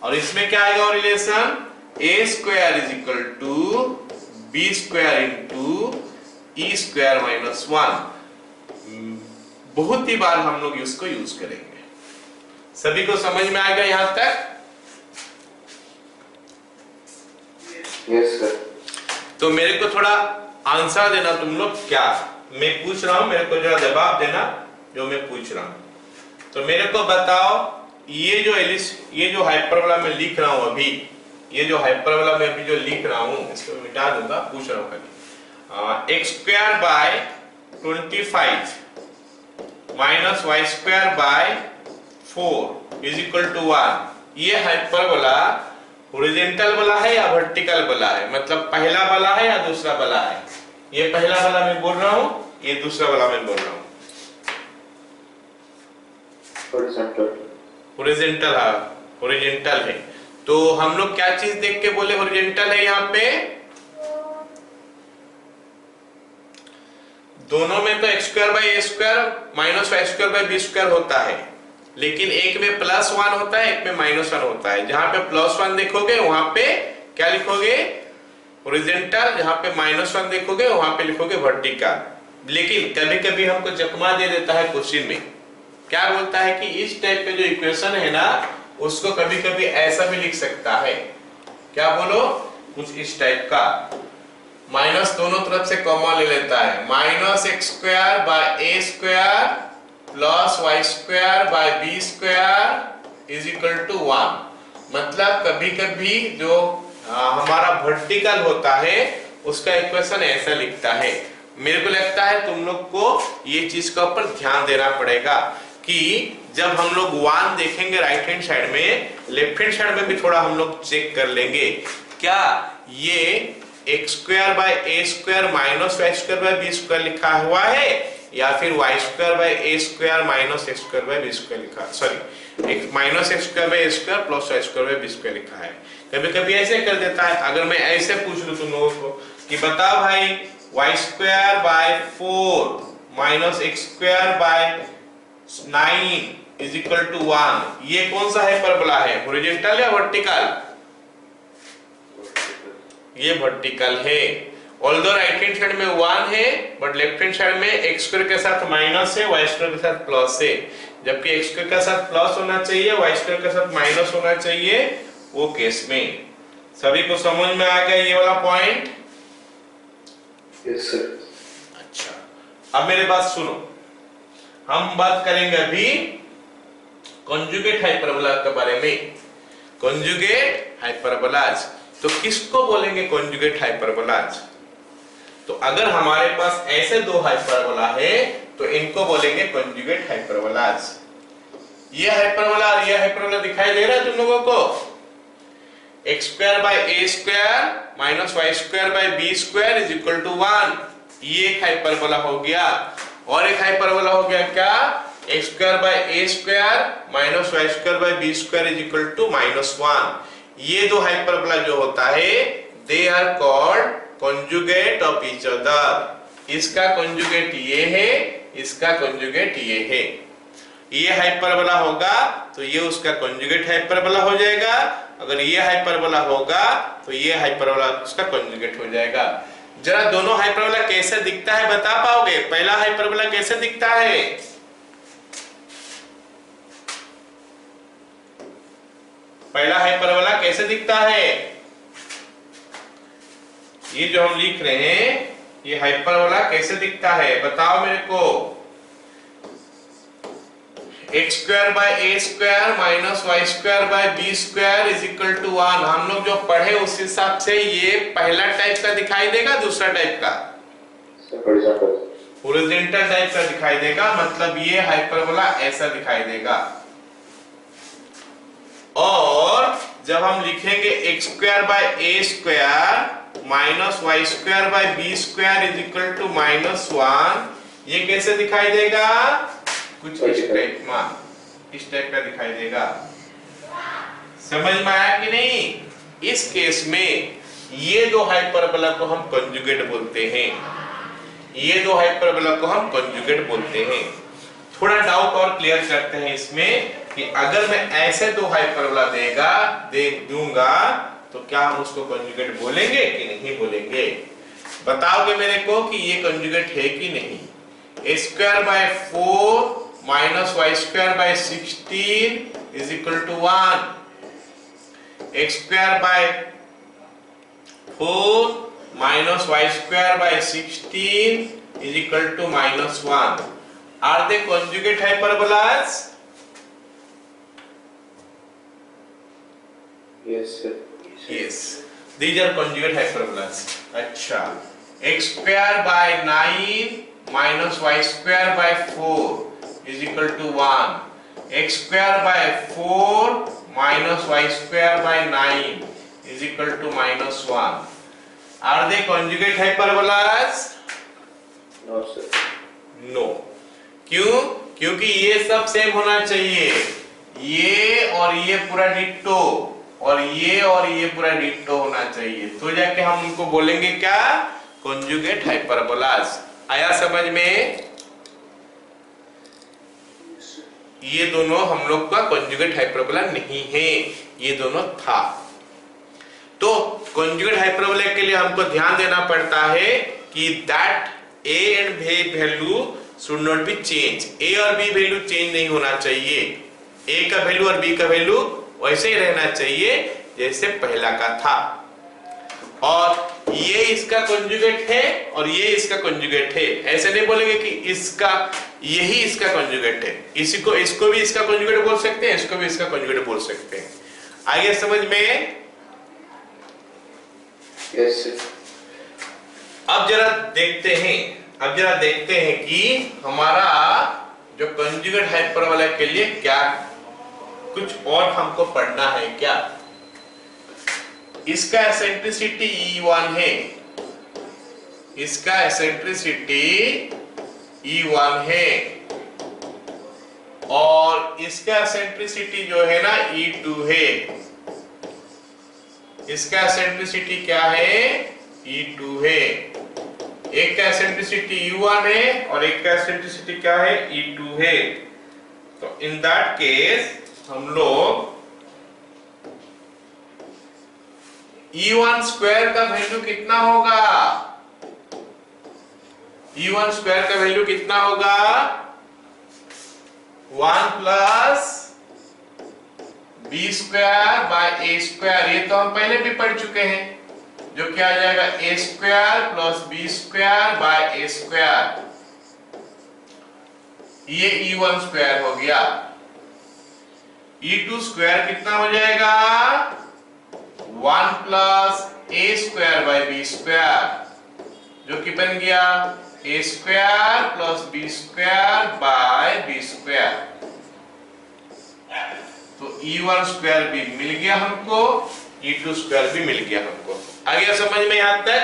और इसमें क्या आएगा relation a square is equal to b square into e square minus 1। बहुत ही बार हम लोग इसको यूज करेंगे। सभी को समझ में आएगा यहां तक?
Yes sir.
तो मेरे को थोड़ा आंसर देना तुम लोग, क्या मैं पूछ रहा हूं मेरे को जरा जवाब देना जो मैं पूछ रहा हूं। तो मेरे को बताओ ये जो हाइपरबोला मैं लिख रहा हूं अभी, ये जो हाइपरबोला मैं अभी जो लिख रहा हूं इसको मिटा दूंगा, पूछ रहा हूं खाली x square by 25 minus y square by 4 is equal to 1। ये हाइपरबोला हॉरिजॉन्टल वाला है या वर्टिकल वाला है, मतलब पहला वाला है या दूसरा वाला है? ये पहला वाला मैं बोल रहा हूं, ये दूसरा वाला मैं बोल रहा हूं। हॉरिजॉन्टल है, हॉरिजॉन्टल है। तो हम लोग क्या चीज देख के बोले हॉरिजॉन्टल है? यहाँ पे दोनों में तो x square by a square minus y square by b square होता है, लेकिन एक में प्लस 1 होता है, एक में माइनस 1 होता है। जहां पे प्लस 1 देखोगे वहां पे क्या लिखोगे हॉरिजॉन्टल, जहां पे माइनस 1 देखोगे वहां पे लिखोगे वर्टिकल। लेकिन कभी कभी हमको चकमा दे देता है क्वेश्चन में, क्या बोलता है कि इस टाइप का जो इक्वेशन है ना उसको कभी कभी ऐसा भी लिख सकता है। क्या बोलो? कुछ इस टाइप का, माइनस दोनों तरफ से कॉमन ले लेता है, minus x square by a square plus y square by b square is equal to 1। मतलब कभी कभी जो हमारा वर्टिकल होता है उसका इक्वेशन ऐसा लिखता है। मेरे को लगता है तुम लोग को ये चीज का ऊपर ध्यान देना पड़ेगा कि जब हम लोग 1 देखेंगे राइट हैंड साइड में, लेफ्ट हैंड साइड में भी थोड़ा हम लोग चेक कर लेंगे क्या ये x square by a square minus y square by b square लिखा हुआ है या फिर y square by a square minus x square by b square लिखा, sorry minus x square by a square plus y square by b square लिखा है। कभी कभी ऐसे कर देता है। अगर मैं ऐसे पूछ लूं तुम लोगों को कि बताओ भाई y square by 4 minus x square by 9 is equal to 1, ये कौन सा हाइपरबोला है, हॉरिजॉन्टल या वर्टिकल? ये वर्टिकल है। ऑल्दो राइट हैंड साइड में 1 है बट लेफ्ट हैंड साइड में एक्स स्क्वायर के साथ माइनस है, वाई स्क्वायर के साथ प्लस है। जबकि एक्स स्क्वायर के साथ प्लस होना चाहिए, वाई स्क्वायर के साथ माइनस होना चाहिए वो केस में। सभी को समझ में आ गया ये वाला पॉइंट?
Yes sir.
अच्छा, अब मेरे बात सुनो, हम बात करेंगे अभी कॉन्जुगेट हाइपरबोला के बारे में। कॉन्जुगेट हाइपरबोलाज, तो किसको बोलेंगे कॉन्जुगेट हाइपरबोलाज? तो अगर हमारे पास ऐसे दो हाइपरबोला है तो इनको बोलेंगे कॉन्जुगेट हाइपरबोलाज। ये हाइपरबोला और ये हाइपरबोला दिखाई दे रहा है तुम लोगों को? X square by a square minus y square by b square is equal to 1, ये एक हाइपरबोला हो गया। और एक हाइपरबोला हो गया क्या, x square by a square minus y square by b square is equal to -1। ये दो हाइपरबोला जो होता है they are called conjugate of each other. इसका कॉन्जुगेट ये है, इसका कॉन्जुगेट ये है। ये हाइपरबोला होगा तो ये उसका कॉन्जुगेट हाइपरबोला हो जाएगा, अगर ये हाइपरबोला होगा तो ये हाइपरबोला उसका कॉन्जुगेट हो जाएगा। जरा दोनों हाइपरबोला कैसे दिखता है बता पाओगे? पहला हाइपरबोला कैसे दिखता है? पहला हाइपरबोला कैसे दिखता है? ये जो हम लिख रहे हैं ये हाइपरबोला कैसे दिखता है बताओ मेरे को? X square by a square minus y square by b square is equal to 1। हम लोग जो पढ़े उस हिसाब से ये पहला टाइप का दिखाई देगा, दूसरा टाइप का हॉरिजॉन्टल टाइप का दिखाई देगा, मतलब ये हाइपरबोला ऐसा दिखाई देगा। और जब हम लिखेंगे x square by a square minus y square by b square is equal to -1, ये कैसे दिखाई देगा? कुछ इस टाइप का दिखाई देगा। समझ में आया कि नहीं? इस केस में ये दो हाइपरबोला को हम कंजुगेट बोलते हैं, ये दो हाइपरबोला को हम कंजुगेट बोलते हैं। थोड़ा डाउट और क्लियर करते हैं इसमें कि अगर मैं ऐसे दो हाइपरबोला दूंगा तो क्या हम उसको कंजुगेट बोलेंगे कि नहीं बोलेंगे? बताओगे मेरे को कि ये कंजुगेट है कि नहीं? a² / 4 - y² / 16 = 1, x² / 4 - y² / 16 = -1. Are they conjugate hyperbolas?
Yes, sir.
Yes, these are conjugate hyperbolas. अच्छा, x² / 9 - y² / 4 = 1, x² / 4 - y² / 9 = -1. Are they conjugate hyperbolas?
No, sir.
No. क्यों? क्योंकि ये सब सेम होना चाहिए, ये और ये पूरा डिट्टो, और ये पूरा डिट्टो होना चाहिए, तो जाके हम उनको बोलेंगे क्या? Conjugate hyperbolas. आया समझ में? ये दोनों हम लोग का कंजुगेट हाइपरबोला नहीं है, ये दोनों था। तो कंजुगेट हाइपरबोला के लिए हमको ध्यान देना पड़ता है कि that a and b value should not be change। a और b वैल्यू चेंज नहीं होना चाहिए, a का वैल्यू और b का वैल्यू वैसे ही रहना चाहिए जैसे पहला का था। और ये इसका कंजुगेट है और ये इसका कंजुगेट है, ऐसे नहीं बोलेंगे कि इसका यही इसका कंजुगेट है। इसको भी इसका कंजुगेट बोल सकते हैं, इसको भी इसका कंजुगेट बोल सकते हैं। आगे समझ में?
Yes, sir.
अब जरा देखते हैं कि हमारा जो कंजुगेट हाइपरबोला के लिए क्या कुछ और हमको पढ़ना है क्या। इसका एसेंट्रिसिटी E1 है, इसका एसेंट्रिसिटी E1 है, और इसका एसेंट्रिसिटी जो है ना E2 है। इसका एसेंट्रिसिटी क्या है? E2 है। एक का एसेंट्रिसिटी E1 है और एक का एसेंट्रिसिटी क्या है? E2 है। तो इन दैट केस हम लोग E1² का वैल्यू कितना होगा? E1² का वैल्यू कितना होगा? 1 + b² / a²। ये तो हम पहले भी पढ़ चुके हैं, जो क्या आ जाएगा? a² + b² / a²। ये E1² हो गया। E2² कितना हो जाएगा? 1 + a² / b², जो कि बन गया a² + b² / b²। तो E1² भी मिल गया हमको, E2² भी मिल गया हमको। आ गया समझ में यहां तक?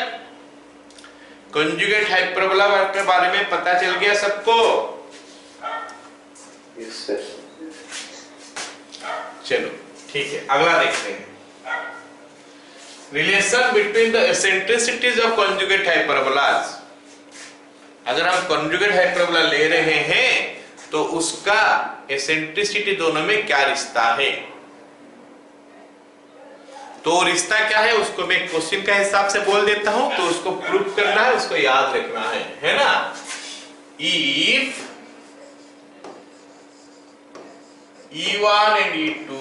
कंजुगेट हाइपरबोला के बारे में पता चल गया सबको?
Yes, sir.
चलो ठीक है, अगला देखते हैं। Relation between the eccentricities of conjugate hyperbolas. अगर हम कंजुगेट हाइपरबोला ले रहे हैं तो उसका एसेंट्रिसिटी दोनों में क्या रिश्ता है? तो रिश्ता क्या है उसको मैं क्वेश्चन का हिसाब से बोल देता हूं, तो उसको प्रूव करना है, उसको याद रखना है ना? If E1 and E2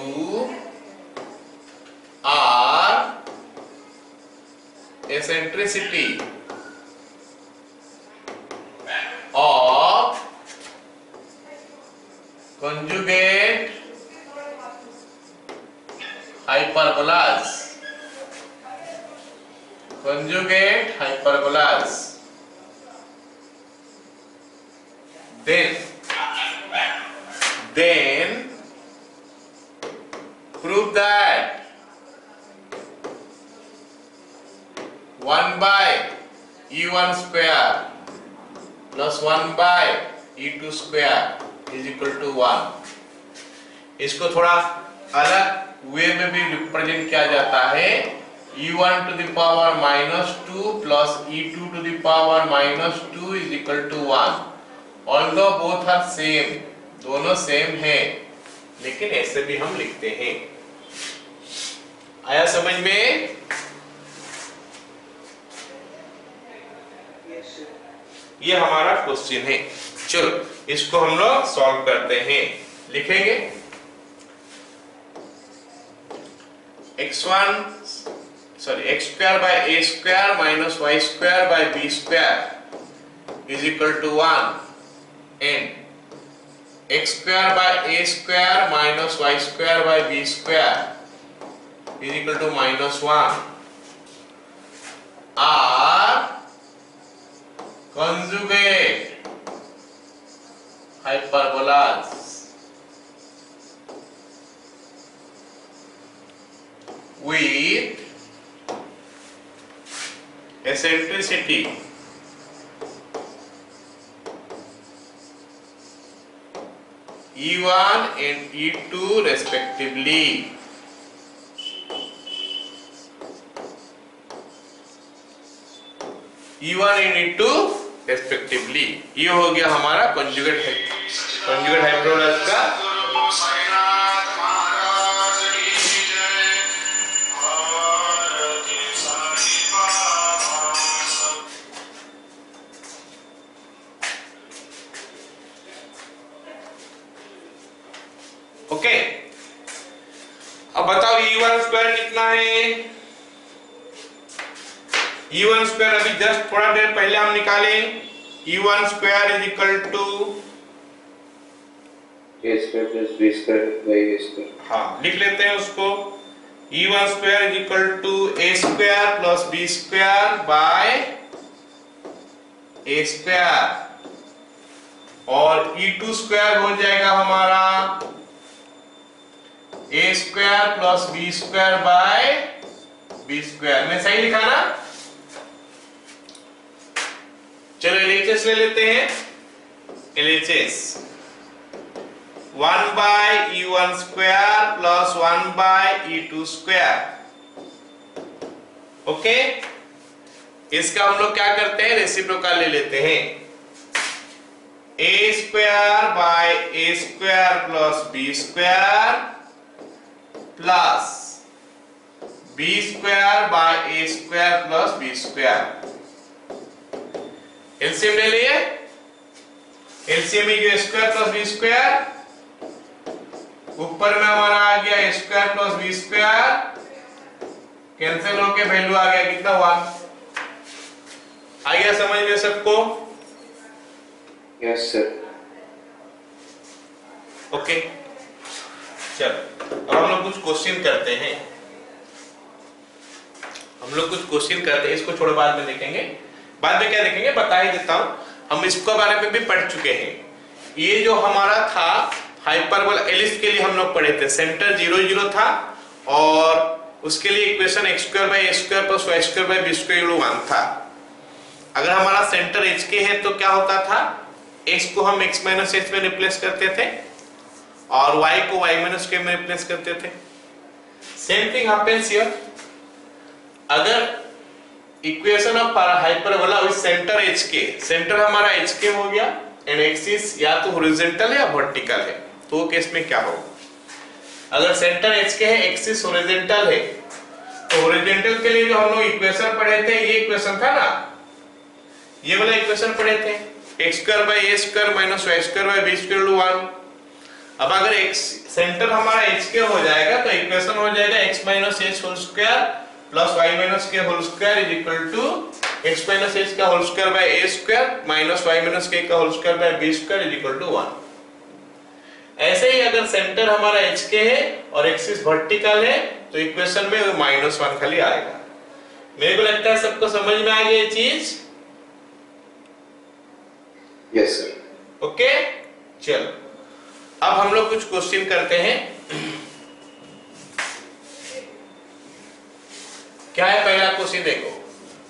are eccentricity of conjugate hyperbolas, then prove that 1/E1² plus 1/E2² = 1। इसको थोड़ा अलग वे में भी रिप्रेजेंट किया जाता है। e1 to the power -2 plus e2 to the power -2 is equal to 1. Although both are same, दोनों same है, लेकिन ऐसे भी हम लिखते हैं। आया समझ में? ये हमारा क्वेश्चन है। चलो इसको हम लोग सॉल्व करते हैं। लिखेंगे x1 x square by a square minus y square by b square is equal to 1 and x square by a square minus y square by b square is equal to -1 are conjugate hyperbolas with eccentricity E1 and E2 respectively. E1 and E2 respectively. ये हो गया हमारा conjugate hyperbolas का okay. अब बताओ E1 square कितना है? E1 square अभी जस्ट थोड़ा देर पहले हम निकाले। E1 square is equal to
a square plus b square by a square.
हाँ लिख लेते हैं उसको। E1 square is equal to a square plus b square by a square और E2 स्क्वायर हो जाएगा हमारा a square plus b square by b square. मैं सही लिखा ना? चलो LHS ले लेते हैं। LHS 1 by E1 square plus 1 by E2 square. Okay, इसका हम लोग क्या करते हैं? रेसिप्रोकल ले लेते हैं। a square by a square plus b square plus b square by a square plus b square. LCM ले लिए। LCM is square plus b square, ऊपर में हमारा आ गया a square plus b square, cancel होके वैल्यू आ गया कितना? 1। आ गया समझ में सबको?
Yes sir.
ओके चलो अब हम लोग कुछ क्वेश्चन करते हैं। इसको छोड़ो, बाद में देखेंगे। बाद में क्या देखेंगे बता ही देता हूं। हम इसको बारे में भी पढ़ चुके हैं। ये जो हमारा था हाइपरबोला एलिप्स के लिए हम लोग पढ़े थे। सेंटर 0 0 था और उसके लिए equation x square by a square plus y square by b square 1 था। अगर हमारा सेंटर h के है तो क्या होता था? x को हम x माइनस h में रिप्लेस करते थे और y को y माइनस k में रिप्लेस करते थे। Same thing happens here. अगर equation of hyperbola with centre h के, सेंटर हमारा h के हो गया एंड एक्सिस या तो हॉरिजॉन्टल है या वर्टिकल है, तो वो केस में क्या होगा? अगर सेंटर h के है, एक्सिस हॉरिजॉन्टल है, तो हॉरिजॉन्टल के लिए जो हम लोग इक्वेशन पढ़े थे, ये इक्वेशन था ना, ये वाला इक्वेशन पढ़े थे x square by a square minus y square by b square 1। अब अगर x सेंटर हमारा h के हो जाएगा तो इक्वेशन हो जाएगा x minus h whole square plus y minus k whole square is equal to x minus h का whole square by a square minus y minus k का whole square by b square is equal to 1। ऐसे ही अगर centre हमारा h के है और axis vertical है तो इक्वेशन में -1 खाली आएगा। मेरे को लगता है सबको समझ में आ गई ये चीज।
Yes sir.
ओके चलो अब हम लोग कुछ क्वेश्चन करते हैं। क्या है पहला क्वेश्चन? देखो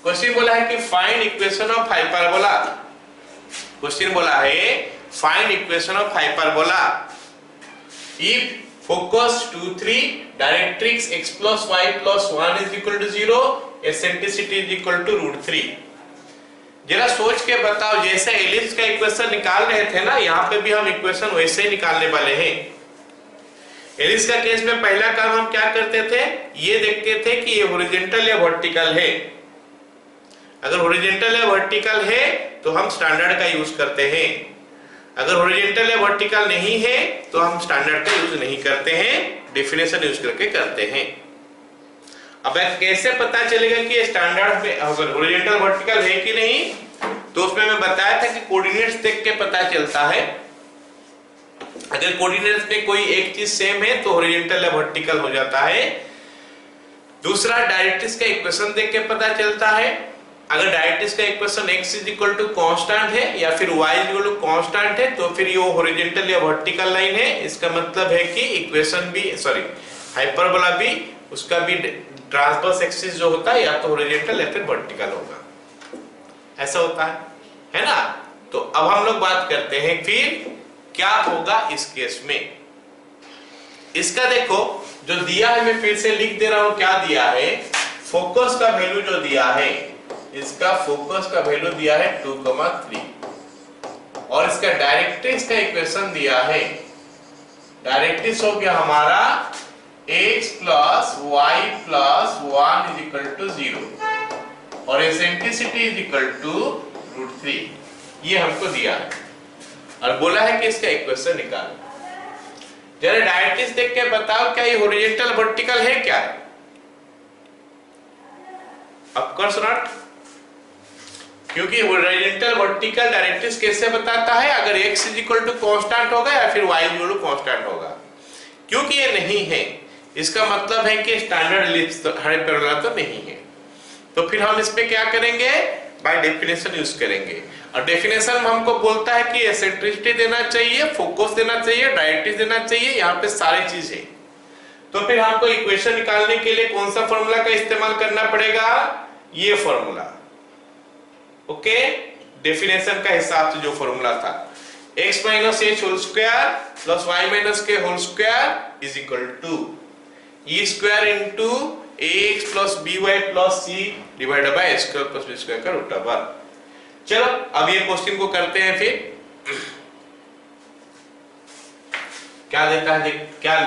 क्वेश्चन बोला है कि find equation of hyperbola. Question बोला है find equation of hyperbola if focus 2 3, directrix x plus y plus 1 is equal to 0, eccentricity is equal to √3। जरा सोच के बताओ, जैसे एलिप्स का इक्वेशन निकाल रहे थे ना, यहाँ पे भी हम इक्वेशन वैसे ही निकालने वाले हैं। एलिप्स का केस में पहला काम हम क्या करते थे, ये देखते थे कि ये हॉरिजॉन्टल या वर्टिकल है। अगर हॉरिजॉन्टल या वर्टिकल है तो हम स्टैंडर्ड का यूज करते हैं, अगर हॉरिजॉन्टल या वर्टिकल नहीं है तो हम स्टैंडर्ड का यूज नहीं करते हैं, डेफिनेशन यूज करके करते हैं। अब कैसे पता चलेगा कि स्टैंडर्ड में अगर हॉरिजॉन्टल वर्टिकल है कि नहीं, तो उसमें मैं बताया था कि कोऑर्डिनेट्स देख के पता चलता है। अगर कोऑर्डिनेट्स में कोई एक चीज सेम है तो हॉरिजॉन्टल या वर्टिकल हो जाता है। दूसरा, डायरेक्ट्रिक्स का इक्वेशन देख के पता चलता है। अगर डायरेक्ट्रिक्स का equation x is equal to constant है या फिर y is equal to constant है तो फिर ये हॉरिजॉन्टल या वर्टिकल लाइन है। इसका मतलब है कि इक्वेशन भी हाइपरबोला भी, उसका भी ट्रांसवर्स एक्सिस जो होता है या तो हॉरिजॉन्टल या फिर वर्टिकल होगा, ऐसा होता है ना। तो अब हम लोग बात करते हैं फिर क्या होगा इस केस में। इसका देखो जो दिया है, मैं फिर से लिख दे रहा हूं क्या दिया है। फोकस का वैल्यू जो दिया है, इसका फोकस का वैल्यू दिया है 2,3 और इसका डायरेक्ट्रिक्स का इक्वेशन दिया है। डायरेक्ट्रिक्स हो गया हमारा x plus y plus 1 is equal to 0 और एसेंट्रिसिटी is equal to √3। ये हमको दिया है और बोला है कि इसका इक्वेशन निकालो। जरा डायरेक्ट्रिक्स देख के बताओ क्या ये हॉरिजॉन्टल वर्टिकल है क्या? ऑफ कोर्स नॉट, क्योंकि हॉरिजॉन्टल वर्टिकल डायरेक्ट्रिक्स कैसे बताता है, अगर x is equal to constant होगा या फिर y is equal to constant होगा। क्योंकि ये नहीं है, इसका मतलब है कि स्टैंडर्ड एलिप्स तो हाइपरबोला तो नहीं है। तो फिर हम इस पे क्या करेंगे, बाय डेफिनेशन यूज करेंगे। और डेफिनेशन में हमको बोलता है कि एसेंट्रिसिटी देना चाहिए, फोकस देना चाहिए, डायरेक्ट्रिक्स देना चाहिए, यहाँ पे सारी चीज है। तो फिर हमको इक्वेशन निकालने के लिए कौन सा फॉर्मूला का इस्तेमाल करना पड़ेगा, ये फॉर्मूला। ओके, डेफिनेशन का हिसाब से जो फॉर्मूला था x minus h whole square plus y minus k whole square is equal to e square into ax plus by plus c divided by a square plus b square का root over. चलो अब ये question को करते हैं। फिर क्या देता है, क्या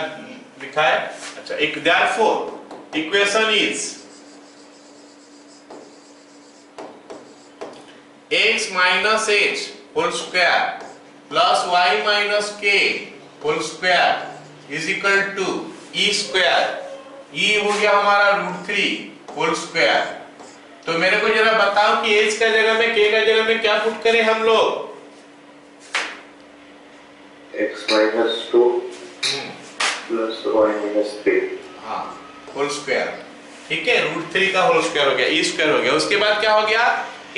लिखा है, अच्छा, एक therefore equation is x minus h whole square plus y minus k whole square is equal to e square, e हो गया हमारा √3 होल स्क्वायर। तो मेरे को जरा बताओ कि h का जगह में k का जगह में क्या पुट करें हम लोग,
x minus 2 plus y minus 3,
हाँ, होल स्क्वायर। ठीक है, √3 का होल स्क्वायर हो गया, e स्क्वायर हो गया। उसके बाद क्या हो गया,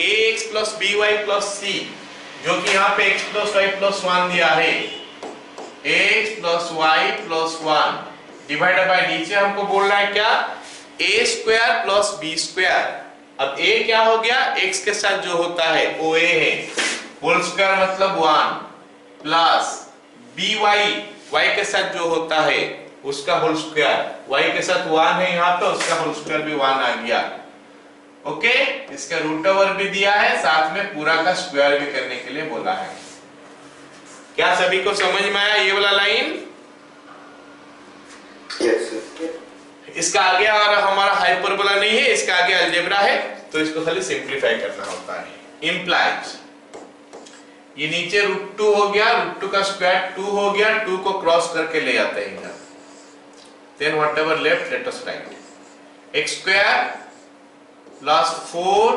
ax plus by plus c, जो कि यहाँ पे x प्लस y प्लस 1 दिया है, x plus y plus 1 divided by नीचे हमको बोल रहा है क्या, a square plus b square. अब a क्या हो गया, x के साथ जो होता है वो a है, होल स्क्वायर मतलब 1 प्लस by, y के साथ जो होता है उसका होल स्क्वायर, y के साथ 1 है यहाँ पे, उसका होल स्क्वायर भी 1 आ गया। ओके, इसका रूट ओवर भी दिया है, साथ में पूरा का स्क्वायर भी करने के लिए बोला है। क्या सभी को समझ में आया ये वाला लाइन?
yes sir,
इसका आगे और हमारा हाइपरबोला नहीं है, इसका आगे अलजेब्रा है, तो इसको खाली सिंपलीफाई करना होता है। इंप्लाइज ये नीचे √2 हो गया, √2 का स्क्वायर 2 हो गया, 2 को क्रॉस करके ले जाते हैं इधर। Then whatever left let us right, x square plus 4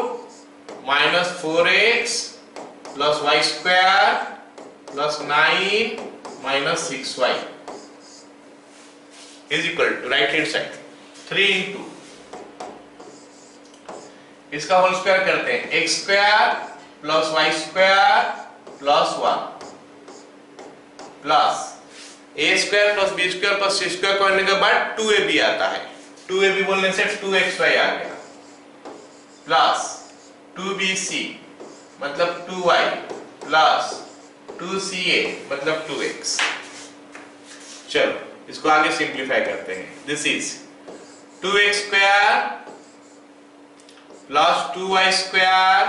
minus 4x plus y square plus 9 minus 6y is equal to right hand side 3 into इसका होल स्क्वायर करते हैं, x square plus y square plus 1 plus a square plus b square plus c square करने के बाद 2ab आता है, 2ab बोलने से 2xy आ गया प्लस 2bc मतलब 2y प्लस 2ca मतलब 2x। चलो इसको आगे सिंप्लीफाई करते हैं। This is 2x square plus 2y square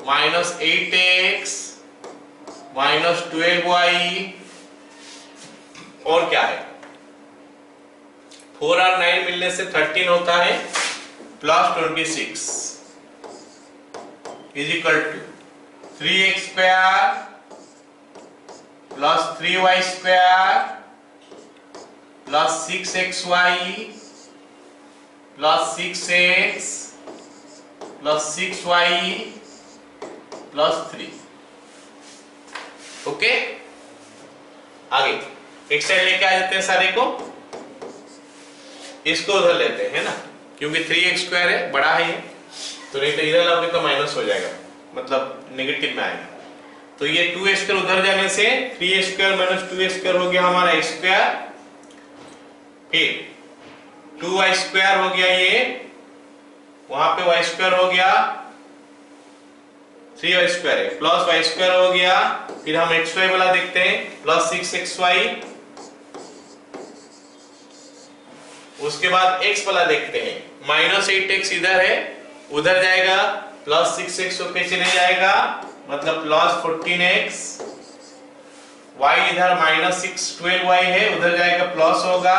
minus 8x minus 12y और क्या है 4 और 9 मिलने से 13 होता है plus 26 is equal to 3x square plus 3y square plus 6xy plus 6x plus 6y plus 3। Okay, आगे एक साइड लेके आ जाते हैं सारे को, इसको उधर लेते हैं ना, क्योंकि 3x स्क्वायर है बड़ा है ये, तो नहीं तो इधर लाओगे तो माइनस हो जाएगा, मतलब नेगेटिव में आएगा। तो ये 2x स्क्वायर उधर जाने से 3x square minus 2x square हो गया हमारा x स्क्वायर, फिर 2y स्क्वायर हो गया, ये वहां पे y स्क्वायर हो गया, 3y स्क्वायर है प्लस y स्क्वायर हो गया, फिर हम xy वाला देखते हैं प्लस 6xy, उसके बाद x वाला देखते हैं माइनस 8x इधर है उधर जाएगा प्लस 6x होके चले जाएगा, मतलब प्लस 14x, y इधर माइनस 12y है उधर जाएगा प्लस होगा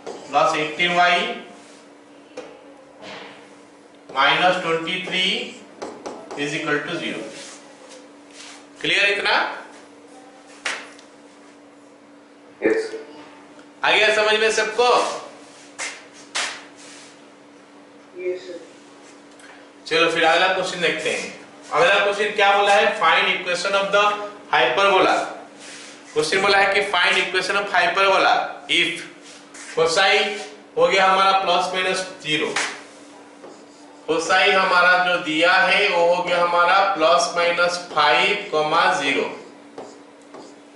plus 18y minus 23 is equal to 0। Clear इतना?
Yes.
आ गया समझ में सबको?
Yes, sir.
चलो फिर अगला क्वेश्चन देखते हैं। अगला क्वेश्चन क्या बोला है? Find equation of the hyperbola. Question बोला है कि find equation of hyperbola if Kosai हो गया हमारा प्लस माइनस 0, कोसाई हमारा जो दिया है वो हो गया हमारा प्लस माइनस 5,0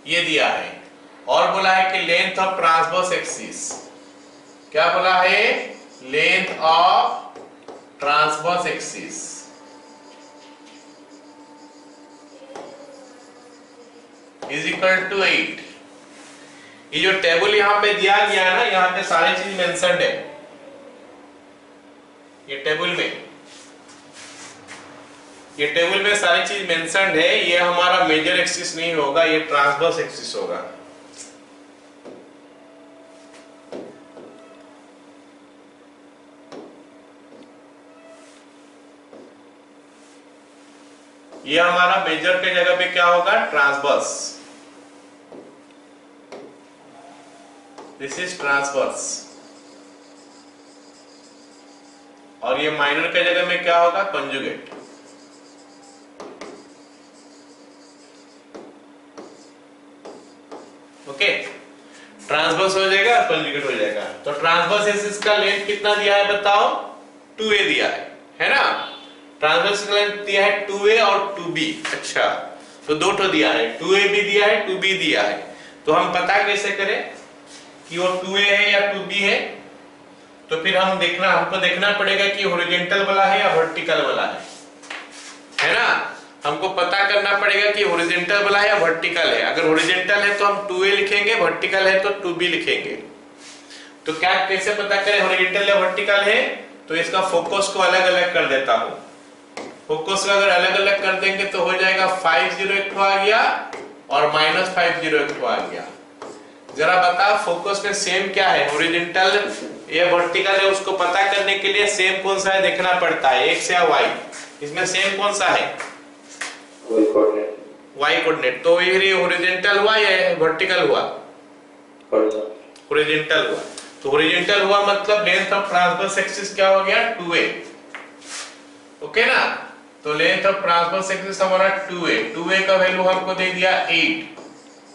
ये दिया है, और बोला है कि लेंथ ऑफ ट्रांसवर्स एक्सिस, क्या बोला है? Length of transverse axis is equal to 8। ये जो टेबल यहां पे दिया गया है ना, यहां पे सारी चीज मेंशन्ड है, ये टेबल में सारी चीज मेंशन्ड है। ये हमारा मेजर एक्सिस नहीं होगा, ये ट्रांसवर्स एक्सिस होगा। ये हमारा मेजर के जगह पे क्या होगा? ट्रांसवर्स। This is transverse. और ये माइनर के जगह में क्या होगा? कंजुगेट। ओके, ट्रांसवर्स हो जाएगा, कंजुगेट हो जाएगा। तो ट्रांसवर्स एक्सिस का लेंथ कितना दिया है बताओ? 2a दिया है ना? ट्रांसवर्स का लेंथ दिया है 2a और 2b। अच्छा, तो दो ठो दिया है, 2a भी दिया है 2b दिया है। तो हम पता कैसे करें कि वो 2a है या 2b है? तो फिर हमको देखना पड़ेगा कि हॉरिजॉन्टल वाला है या वर्टिकल वाला है ना? हमको पता करना पड़ेगा कि हॉरिजॉन्टल वाला है या वर्टिकल है। अगर हॉरिजॉन्टल है तो हम 2a लिखेंगे, वर्टिकल है तो 2b लिखेंगे। तो क्या कैसे पता करें हॉरिजॉन्टल या वर्टिकल है? तो इसका फोकस को अलग अलग कर देता हूं। फोकस को अगर अलग अलग कर देंगे तो हो जाएगा 50 एक आ गया और माइनस 50 एक आ गया। जरा बता फोकस में सेम क्या है, हॉरिजॉन्टल या वर्टिकल है? उसको पता करने के लिए सेम कौन सा है देखना पड़ता है, एक्स या वाई। इसमें सेम कौन सा है? Y coordinate. तो ये हॉरिजॉन्टल हुआ या वर्टिकल हुआ? हॉरिजॉन्टल हुआ। तो हॉरिजॉन्टल हुआ मतलब लेंथ ऑफ ट्रांसवर्स एक्सिस क्या हो गया? 2a। ओके ना? तो लेंथ ऑफ ट्रांसवर्स एक्सिस हमारा 2a। 2a का वैल्यू हमको दे दिया 8,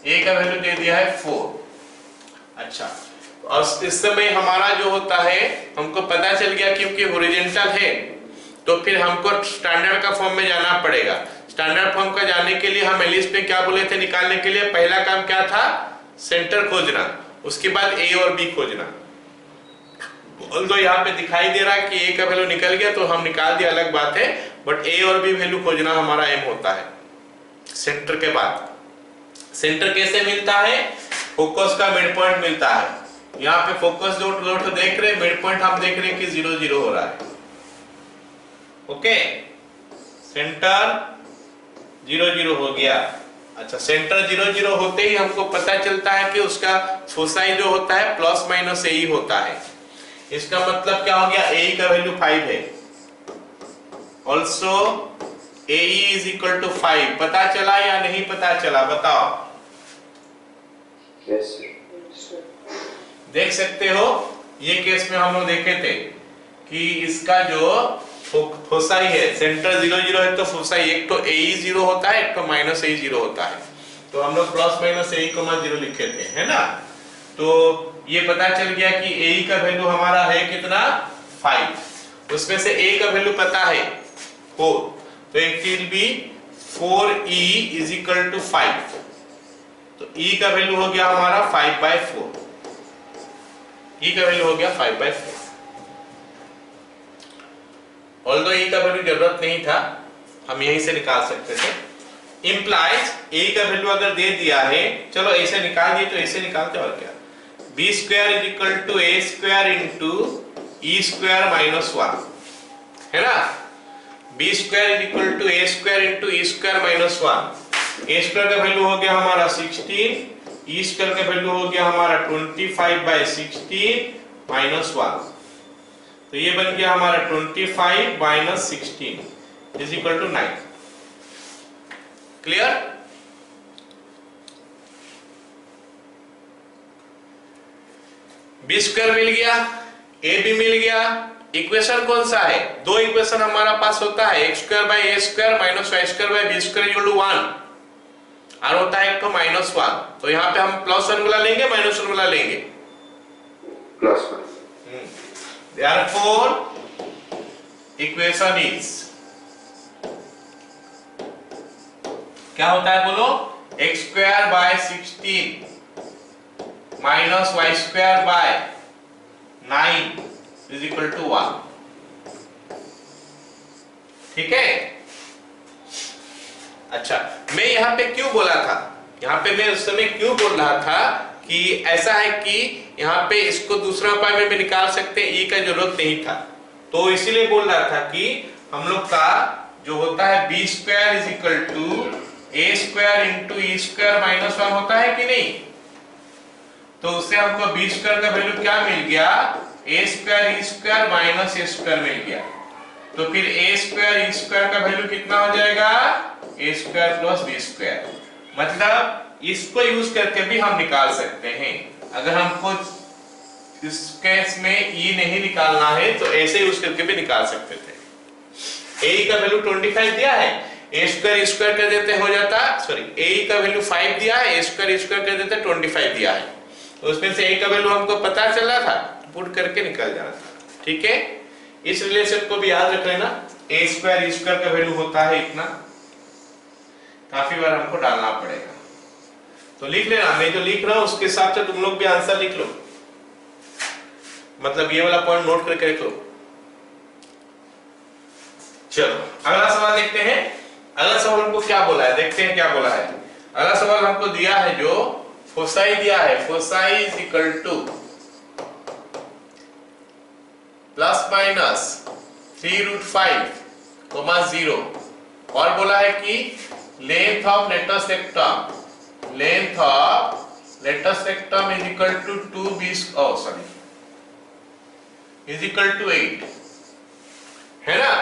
a का वैल्यू दे दिया है 4। अच्छा, और इस समय हमारा जो होता है हमको पता चल गया क्योंकि हॉरिजॉन्टल है तो फिर हमको स्टैंडर्ड का फॉर्म में जाना पड़ेगा। स्टैंडर्ड फॉर्म का जाने के लिए हम एलिस पे क्या बोले थे निकालने के लिए? पहला काम क्या था? सेंटर खोजना, उसके बाद a और b खोजना। तो यहाँ पे दिखाई दे रहा है कि a का वैल्यू निकल गया तो हम निकाल दिया, अलग बात है, बट a और b वैल्यू खोजना हमारा एम होता है। सेंटर के बाद सेंटर कैसे मिलता है? फोकस का मिड पॉइंट मिलता है। यहाँ पे फोकस जो देख रहे हैं, मिड पॉइंट हम देख रहे हैं कि 0 0 हो रहा है। ओके, सेंटर 0 0 हो गया। अच्छा, सेंटर 0 0 होते ही हमको पता चलता है कि उसका फोसाई जो होता है प्लस माइनस ए ही होता है। इसका मतलब क्या हो गया, ए का वैल्यू 5 है। Also a is equal to 5। पता चला या नहीं पता चला, बताओ।
Yes, sir.
Yes, sir.
देख सकते हो, ये केस में हम लोग देखे थे कि इसका जो फोसाई है, सेंटर 0 0 है तो फोसाई एक तो ए 0 होता है, एक तो माइनस ए 0 होता है। तो हम लोग प्लस माइनस ए 0 लिखे थे, है ना। तो ये पता चल गया कि ए का वैल्यू हमारा है कितना, 5। उसमें से ए का वैल्यू पता है 4, तो it will be 4e is equal to 5। तो e का वैल्यू हो गया हमारा 5/4। e का वैल्यू हो गया 5/4। ऑल्दो e का वैल्यू जरूरत नहीं था, हम यहीं से निकाल सकते थे। इंप्लाइज a का वैल्यू अगर दे दिया है, चलो ऐसे निकाल दिए तो ऐसे निकालते और क्या, b square is equal to a square into e square minus 1, है ना। b square is equal to a square into e square minus 1। a square का वैल्यू हो गया हमारा 16, e स्क्वायर का वैल्यू हो गया हमारा 25/16 माइनस 1। तो ये बन गया हमारा 25 minus 16 is equal to 9। Clear. B square मिल गया, ए भी मिल गया। इक्वेशन कौन सा है, दो इक्वेशन हमारा पास होता है, x square by a square minus y square by b square equal to 1 और होता है एक तो माइनस 1। तो यहाँ पे हम +1 वाला लेंगे, -1 वाला लेंगे,
+1।
Therefore, equation is क्या होता है बोलो, x square by 16 minus y square by 9 is equal to 1। ठीक है। अच्छा, मैं यहाँ पे क्यों बोला था, यहाँ पे मैं उस समय क्यों बोल रहा था कि ऐसा है कि यहाँ पे इसको दूसरा उपाय में निकाल सकते हैं, e का जरूरत नहीं था। तो इसीलिए बोल रहा था कि हम लोग का जो होता है b square is equal to a square into e square minus 1 होता है कि नहीं। तो उससे हमको b स्क्वायर का वैल्यू क्या मिल गया, a square e square minus a square मिल गया। तो फिर a स्क्वायर e स्क्वायर का वैल्यू कितना हो जाएगा, a square plus b square. मतलब इसको यूज करके भी हम निकाल सकते हैं। अगर हमको इस केस में e नहीं निकालना है तो ऐसे यूज करके भी निकाल सकते थे। a का वैल्यू 25 दिया है, a स्क्वायर e स्क्वायर कर देते हो जाता, सॉरी a का वैल्यू 5 दिया है, a स्क्वायर e स्क्वायर कर देते 25 दिया है। तो उसमें से a का वैल्यू हमको पता चला था, पुट करके निकल जाना था। ठीक है, इस रिलेशन को भी याद रख लेना, a स्क्वायर e स्क्वायर का वैल्यू होता है इतना। काफी बार हमको डालना पड़ेगा, तो लिख लेना। मैं जो लिख रहा हूं उसके हिसाब से तुम लोग भी आंसर लिख लो, मतलब ये वाला पॉइंट नोट करके रख लो। चलो अगला सवाल देखते हैं। अगला सवाल हमको क्या बोला है, देखते हैं क्या बोला है। अगला सवाल हमको दिया है, जो फोसाई दिया है, foci is equal to plus minus 3√5, 0। और बोला है कि length of latus rectum, length of latus rectum is equal to 2b is equal to 8, है ना।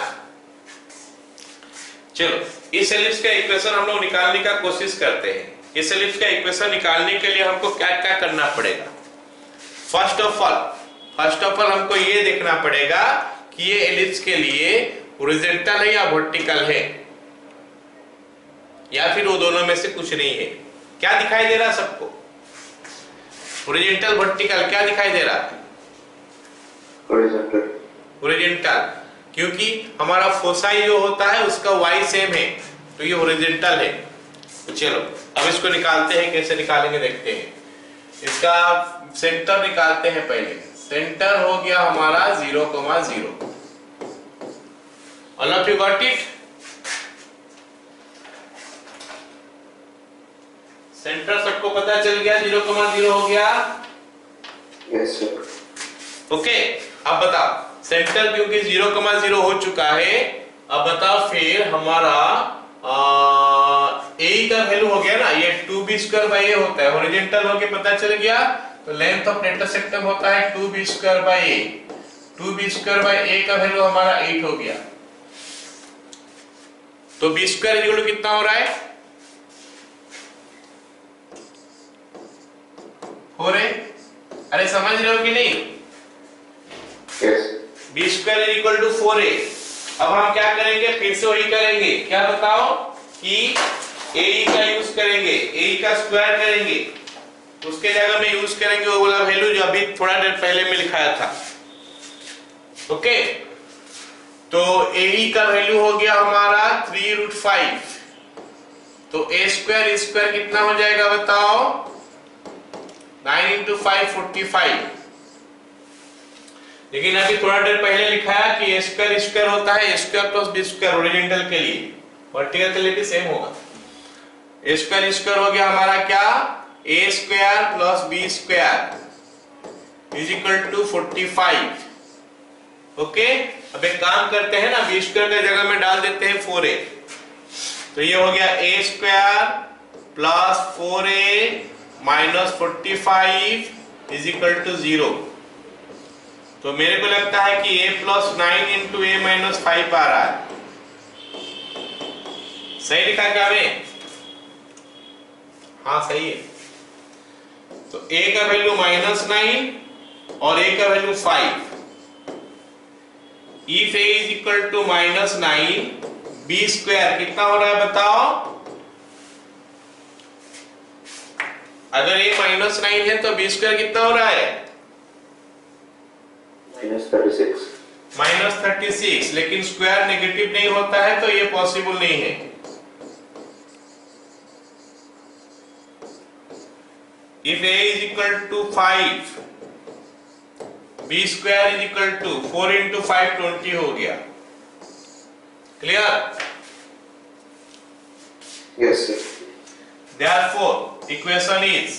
चलो इस एलिप्स का इक्वेशन हम लोग निकालने का कोशिश करते हैं। इस एलिप्स का इक्वेशन निकालने के लिए हमको क्या क्या करना पड़ेगा। फर्स्ट ऑफ ऑल हमको ये देखना पड़ेगा कि ये एलिप्स के लिए हॉरिजॉन्टल है या वर्टिकल है, या फिर वो दोनों में से कुछ नहीं है। क्या दिखाई दे रहा है सबको, हॉरिजॉन्टल वर्टिकल क्या दिखाई दे रहा है, हॉरिजॉन्टल, क्योंकि हमारा फोसाई जो होता है उसका y सेम है, तो ये हॉरिजॉन्टल है। चलो अब इसको निकालते हैं, कैसे निकालेंगे देखते हैं। इसका सेंटर निकालते हैं पहले। सेंटर हो गया हमारा 0,0। All of you got it. Centre सबको पता चल गया, 0,0 हो गया।
Yes, sir.
ओके, अब बताओ सेंटर क्योंकि 0,0 हो चुका है, अब बताओ फिर हमारा ए का वैल्यू हो गया ना, ये 2b² होता है, हॉरिजॉन्टल होके पता चल गया, तो लेंथ ऑफ डेल्टा सेक्टम होता है 2b²a। 2b²a का वैल्यू हमारा 8 हो गया, तो b² कितना हो रहा है, हो रहे, अरे समझ रहे हो कि नहीं?
Yes.
b² 4a। अब हम क्या करेंगे, फिर से वही करेंगे, क्या बताओ कि a का यूज करेंगे, a का स्क्वायर करेंगे, उसके जगह में यूज करेंगे वो वाला वैल्यू जो अभी थोड़ा देर पहले में लिखाया था। ओके, तो a का वैल्यू हो गया हमारा 3√5, तो a² कितना हो जाएगा बताओ, 9 × 5 45। लेकिन अभी थोड़ा देर पहले लिखा है कि a² होता है a² + b² हॉरिजॉन्टल के लिए, वर्टिकल के लिए भी सेम होगा। a² हो गया हमारा क्या, a² + b² = 45। ओके, अब एक काम करते हैं ना, b² के जगह में डाल देते हैं 4a, तो ये हो गया a² + 4a - 45 = 0। तो मेरे को लगता है कि a + 9 × a - 5 आ रहा है, सही लिखा क्या मैं? हाँ सही है। तो a का वैल्यू -9 और a का वैल्यू 5। If a = -9, b² कितना हो रहा है बताओ? अगर a -9 है तो b² कितना हो रहा है?
-36.
-36, लेकिन स्क्वायर नेगेटिव नहीं होता है तो ये पॉसिबल नहीं है। If a = 5, b² = 4 × 5 20 हो गया। Clear?
Yes, sir.
Therefore, equation is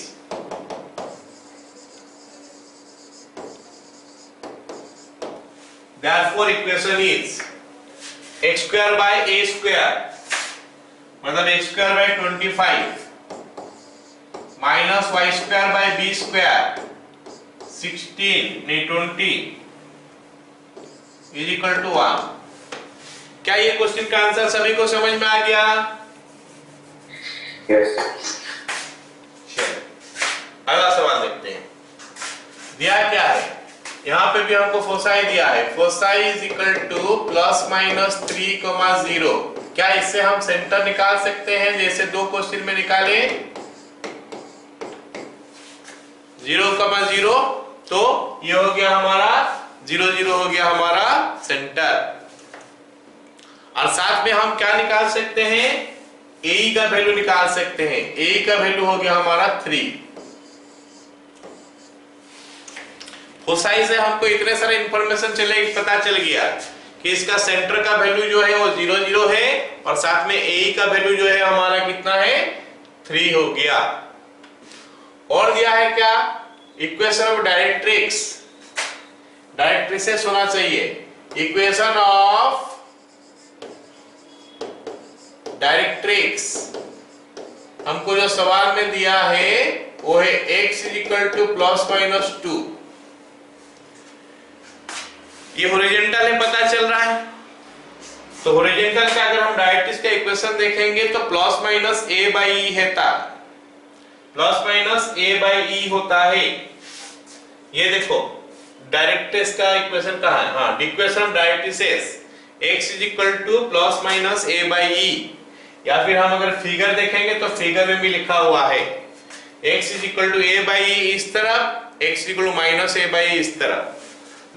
x² by a², मतलब x² / 25 - y² by b² 16 नहीं 20 = 1। क्या ये क्वेश्चन का आंसर सभी को समझ में आ गया?
Yes.
अगला सवाल देखते हैं। दिया क्या है, यहाँ पे भी हमको फोसाई दिया है, फोसाई = ±3,0। क्या इससे हम सेंटर निकाल सकते हैं जैसे दो क्वेश्चन में निकाले? 0,0, तो ये हो गया हमारा 0,0 हो गया हमारा सेंटर। और साथ में हम क्या निकाल सकते हैं, a का वैल्यू निकाल सकते हैं, a का वैल्यू हो गया हमारा 3। फोसाई से हमको इतने सारे इंफॉर्मेशन पता चल गया कि इसका सेंटर का वैल्यू जो है वो 0,0 है, और साथ में a का वैल्यू जो है हमारा कितना है, 3 हो गया। और दिया है क्या, इक्वेशन ऑफ डायरेक्ट्रिक्स, डायरेक्ट्रिसेस होना चाहिए। इक्वेशन ऑफ डायरेक्ट्रिक्स हमको जो सवाल में दिया है वो है x = ±2। ये हॉरिजॉन्टल है, पता चल रहा है। तो हॉरिजॉन्टल का अगर हम डायरेक्ट्रिक्स का इक्वेशन देखेंगे तो ±a/e है, ±a/e होता है। ये देखो डायरेक्ट्रिक्स का इक्वेशन कहाँ है, हाँ, equation of directrices x = ±a/e, या फिर हम अगर फिगर देखेंगे तो फिगर में भी लिखा हुआ है x = a/e इस तरफ, x = -a/e इस तरफ,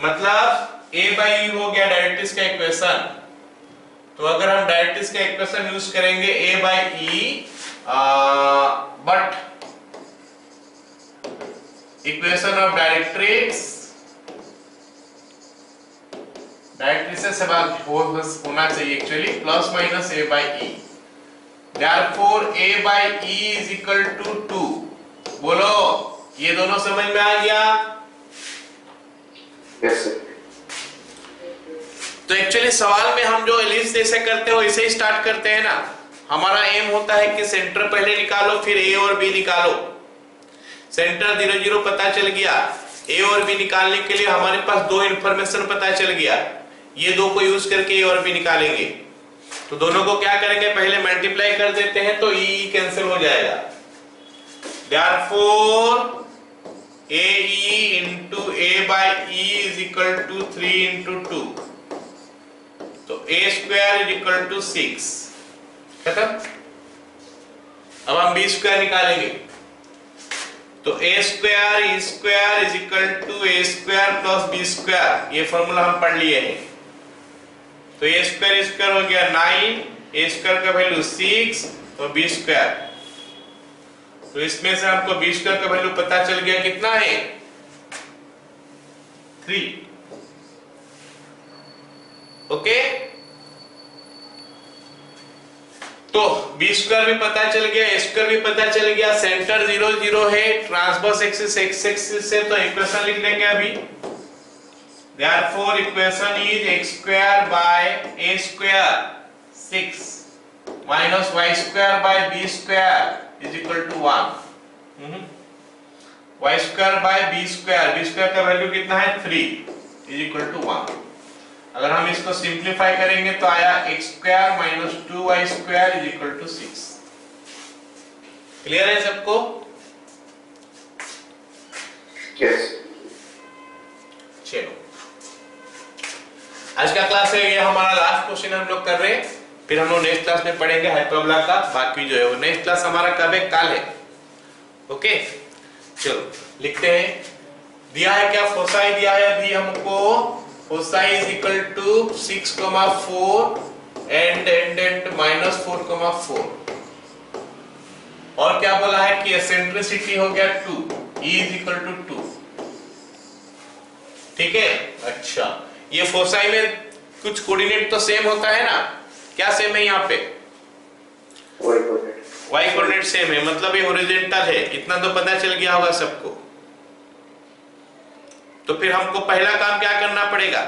मतलब a/e हो गया डायरेक्ट्रिक्स का इक्वेशन। तो अगर हम डायरेक्ट्रिक्स का इक्वेशन यूज करेंगे a/e, but equation of directrix, directrix से बात होना चाहिए actually, ±a/e, Therefore a by e is equal to 2. बोलो, ये दोनों समझ में आ गया?
Yes, sir.
तो एक्चुअली सवाल में हम जो एलिप्स जैसे करते हो इसे ही स्टार्ट करते हैं ना। हमारा एम होता है कि सेंटर पहले निकालो, फिर ए और बी निकालो। सेंटर 0 0 पता चल गया, ए और बी निकालने के लिए हमारे पास दो इंफॉर्मेशन पता चल गया, ये दो को यूज करके ए और बी निकालेंगे। तो दोनों को क्या करेंगे, पहले मल्टीप्लाई कर देते हैं तो ई कैंसिल हो जाएगा। Therefore AE into A by E is equal to 3 into 2, तो A square is equal to 6। खत्म। अब हम B square निकालेंगे, तो A square E square is equal to A square plus B square, ये फॉर्मूला हम पढ़ लिए हैं। तो A square स्क्वायर हो गया 9, A square का वैल्यू 6, तो B square। तो इसमें से हमको B स्क्वायर का वैल्यू पता चल गया, कितना है 3। ओके, तो B स्क्वायर भी पता चल गया, A स्क्वायर भी पता चल गया, सेंटर 0 0 है, ट्रांसवर्स एक्सिस x एक्सिस से, तो इक्वेशन लिख देंगे अभी। Therefore equation is x square by A square 6 minus y square by B square is equal to 1। y square by b square का वैल्यू कितना है 3 is equal to 1। अगर हम इसको सिंप्लीफाई करेंगे तो आया x square minus 2y square is equal to 6। Clear है सबको?
Yes.
चलो, आज का क्लास है ये हमारा लास्ट क्वेश्चन हम लोग कर रहे हैं, फिर हम लोग नेक्स्ट क्लास में पढ़ेंगे हाइपरबोला का। बाकी जो है वो नेक्स्ट क्लास हमारा कब है, कल है। ओके, चलो लिखते हैं। दिया है क्या, फोसाई दिया है अभी हमको। Foci is equal to 6,4 and minus 4,4। और क्या बोला है कि एसेंट्रिसिटी हो गया 2, ई इज इक्वल टू 2। ठीक है, अच्छा ये फोसाई में कुछ कोऑर्डिनेट तो सेम होता है ना, क्या सेम है यहाँ पे, y कोऑर्डिनेट सेम है, मतलब ये हॉरिजॉन्टल है, इतना तो पता चल गया होगा सबको। तो फिर हमको पहला काम क्या करना पड़ेगा,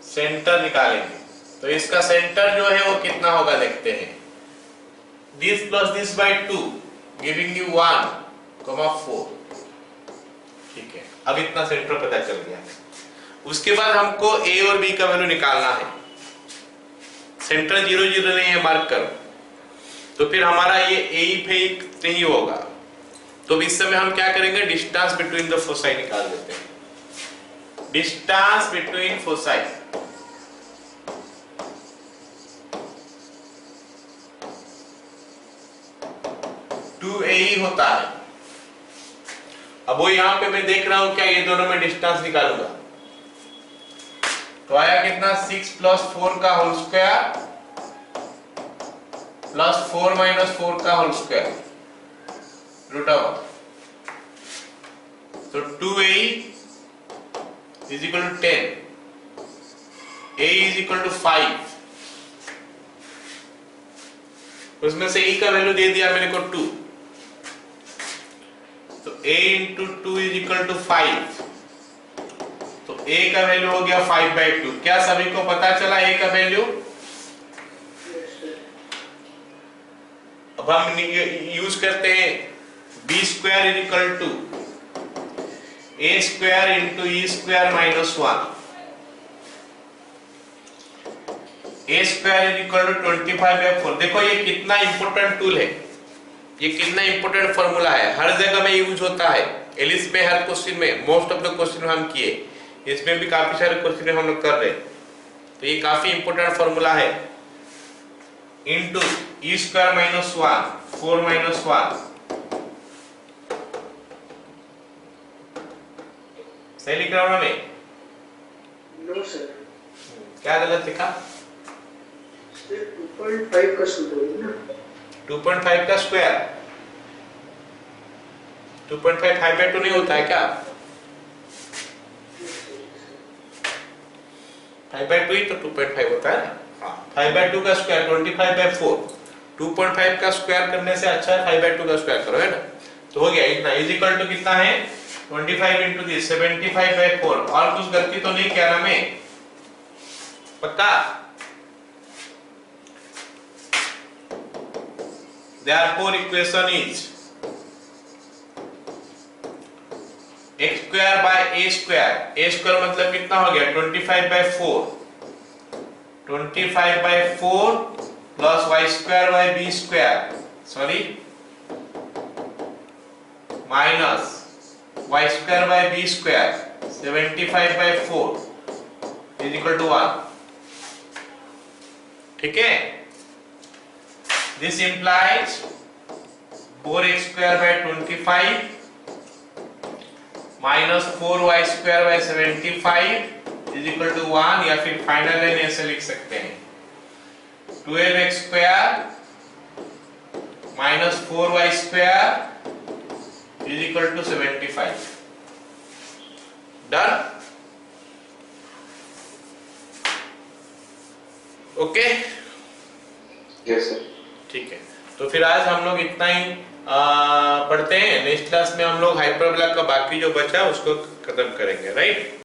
सेंटर निकालेंगे। तो इसका सेंटर जो है वो कितना होगा देखते हैं, this plus this by 2 giving you 1,4। ठीक है, अब इतना सेंटर पता चल गया। उसके बाद हमको a और b का वैल्यू निकालना है। सेंटर 0 0 नहीं है, मार्क करो। तो फिर हमारा ये a पे नहीं होगा, तो इस समय हम क्या करेंगे, डिस्टेंस बिटवीन द फोसाई निकाल देते हैं। डिस्टेंस बिटवीन फोसाई, टू ए होता है। अब वो यहाँ पे मैं देख रहा हूं क्या, ये दोनों में डिस्टेंस निकालूंगा, तो आया कितना 6 प्लस 4 का होल स्क्वायर प्लस 4 माइनस 4 का होल स्क्वायर रूट ओवर। तो 2a is equal to 10, a is equal to 5। उसमें से e का वैल्यू दे दिया मेरे को 2, तो a into 2 is equal to 5। तो a का वैल्यू हो गया 5/2। क्या सभी को पता चला a का वैल्यू? अब हम यूज करते हैं b square is equal to a square into e square minus 1। a square is equal to 25/4। देखो ये कितना इंपॉर्टेंट टूल है, ये कितना इंपॉर्टेंट फॉर्मूला है, हर जगह में यूज होता है। एलिस में हर क्वेश्चन में, मोस्ट ऑफ द क्वेश्चन हम किए, इसमें भी काफी सारे क्वेश्चन हम लोग कर रहे हैं। तो ये काफी इंपॉर्टेंट फॉर्मूला है। इनटू ई स्क्वायर माइनस 1, 4 माइनस 1। सही लिख रहा हूं ना मैं?
नो सर,
क्या गलत लिखा?
2.5 का स्क्वायर ना,
2.5 का स्क्वायर, 2.5 5/2 नहीं होता है क्या? 5/2 ही तो 2.5 होता है ना। हाँ 5/2 का स्क्वायर 25/4, 2.5 का स्क्वायर करने से अच्छा है 5/2 का स्क्वायर करो, है ना। तो हो गया इतना, इज इक्वल टू कितना है 25 इंटू दिस 75/4। और कुछ गलती तो नहीं किया ना मैं, पक्का? Therefore equation is x square by a square, a square मतलब कितना हो गया 25/4, 25/4 plus y square by b square, sorry minus y square by b square 75/4 is equal to 1, ठीक है। This implies 4x square by 25 minus 4y square by 75 is equal to 1, या फिर final line ऐसे लिख सकते हैं 12x square minus 4y square is equal to 75. Done? Okay?
Yes sir.
ठीक है, तो फिर आज हम लोग इतना ही पढ़ते हैं। नेक्स्ट क्लास में हम लोग हाइपरबोला का बाकी जो बचा उसको खत्म करेंगे, राइट।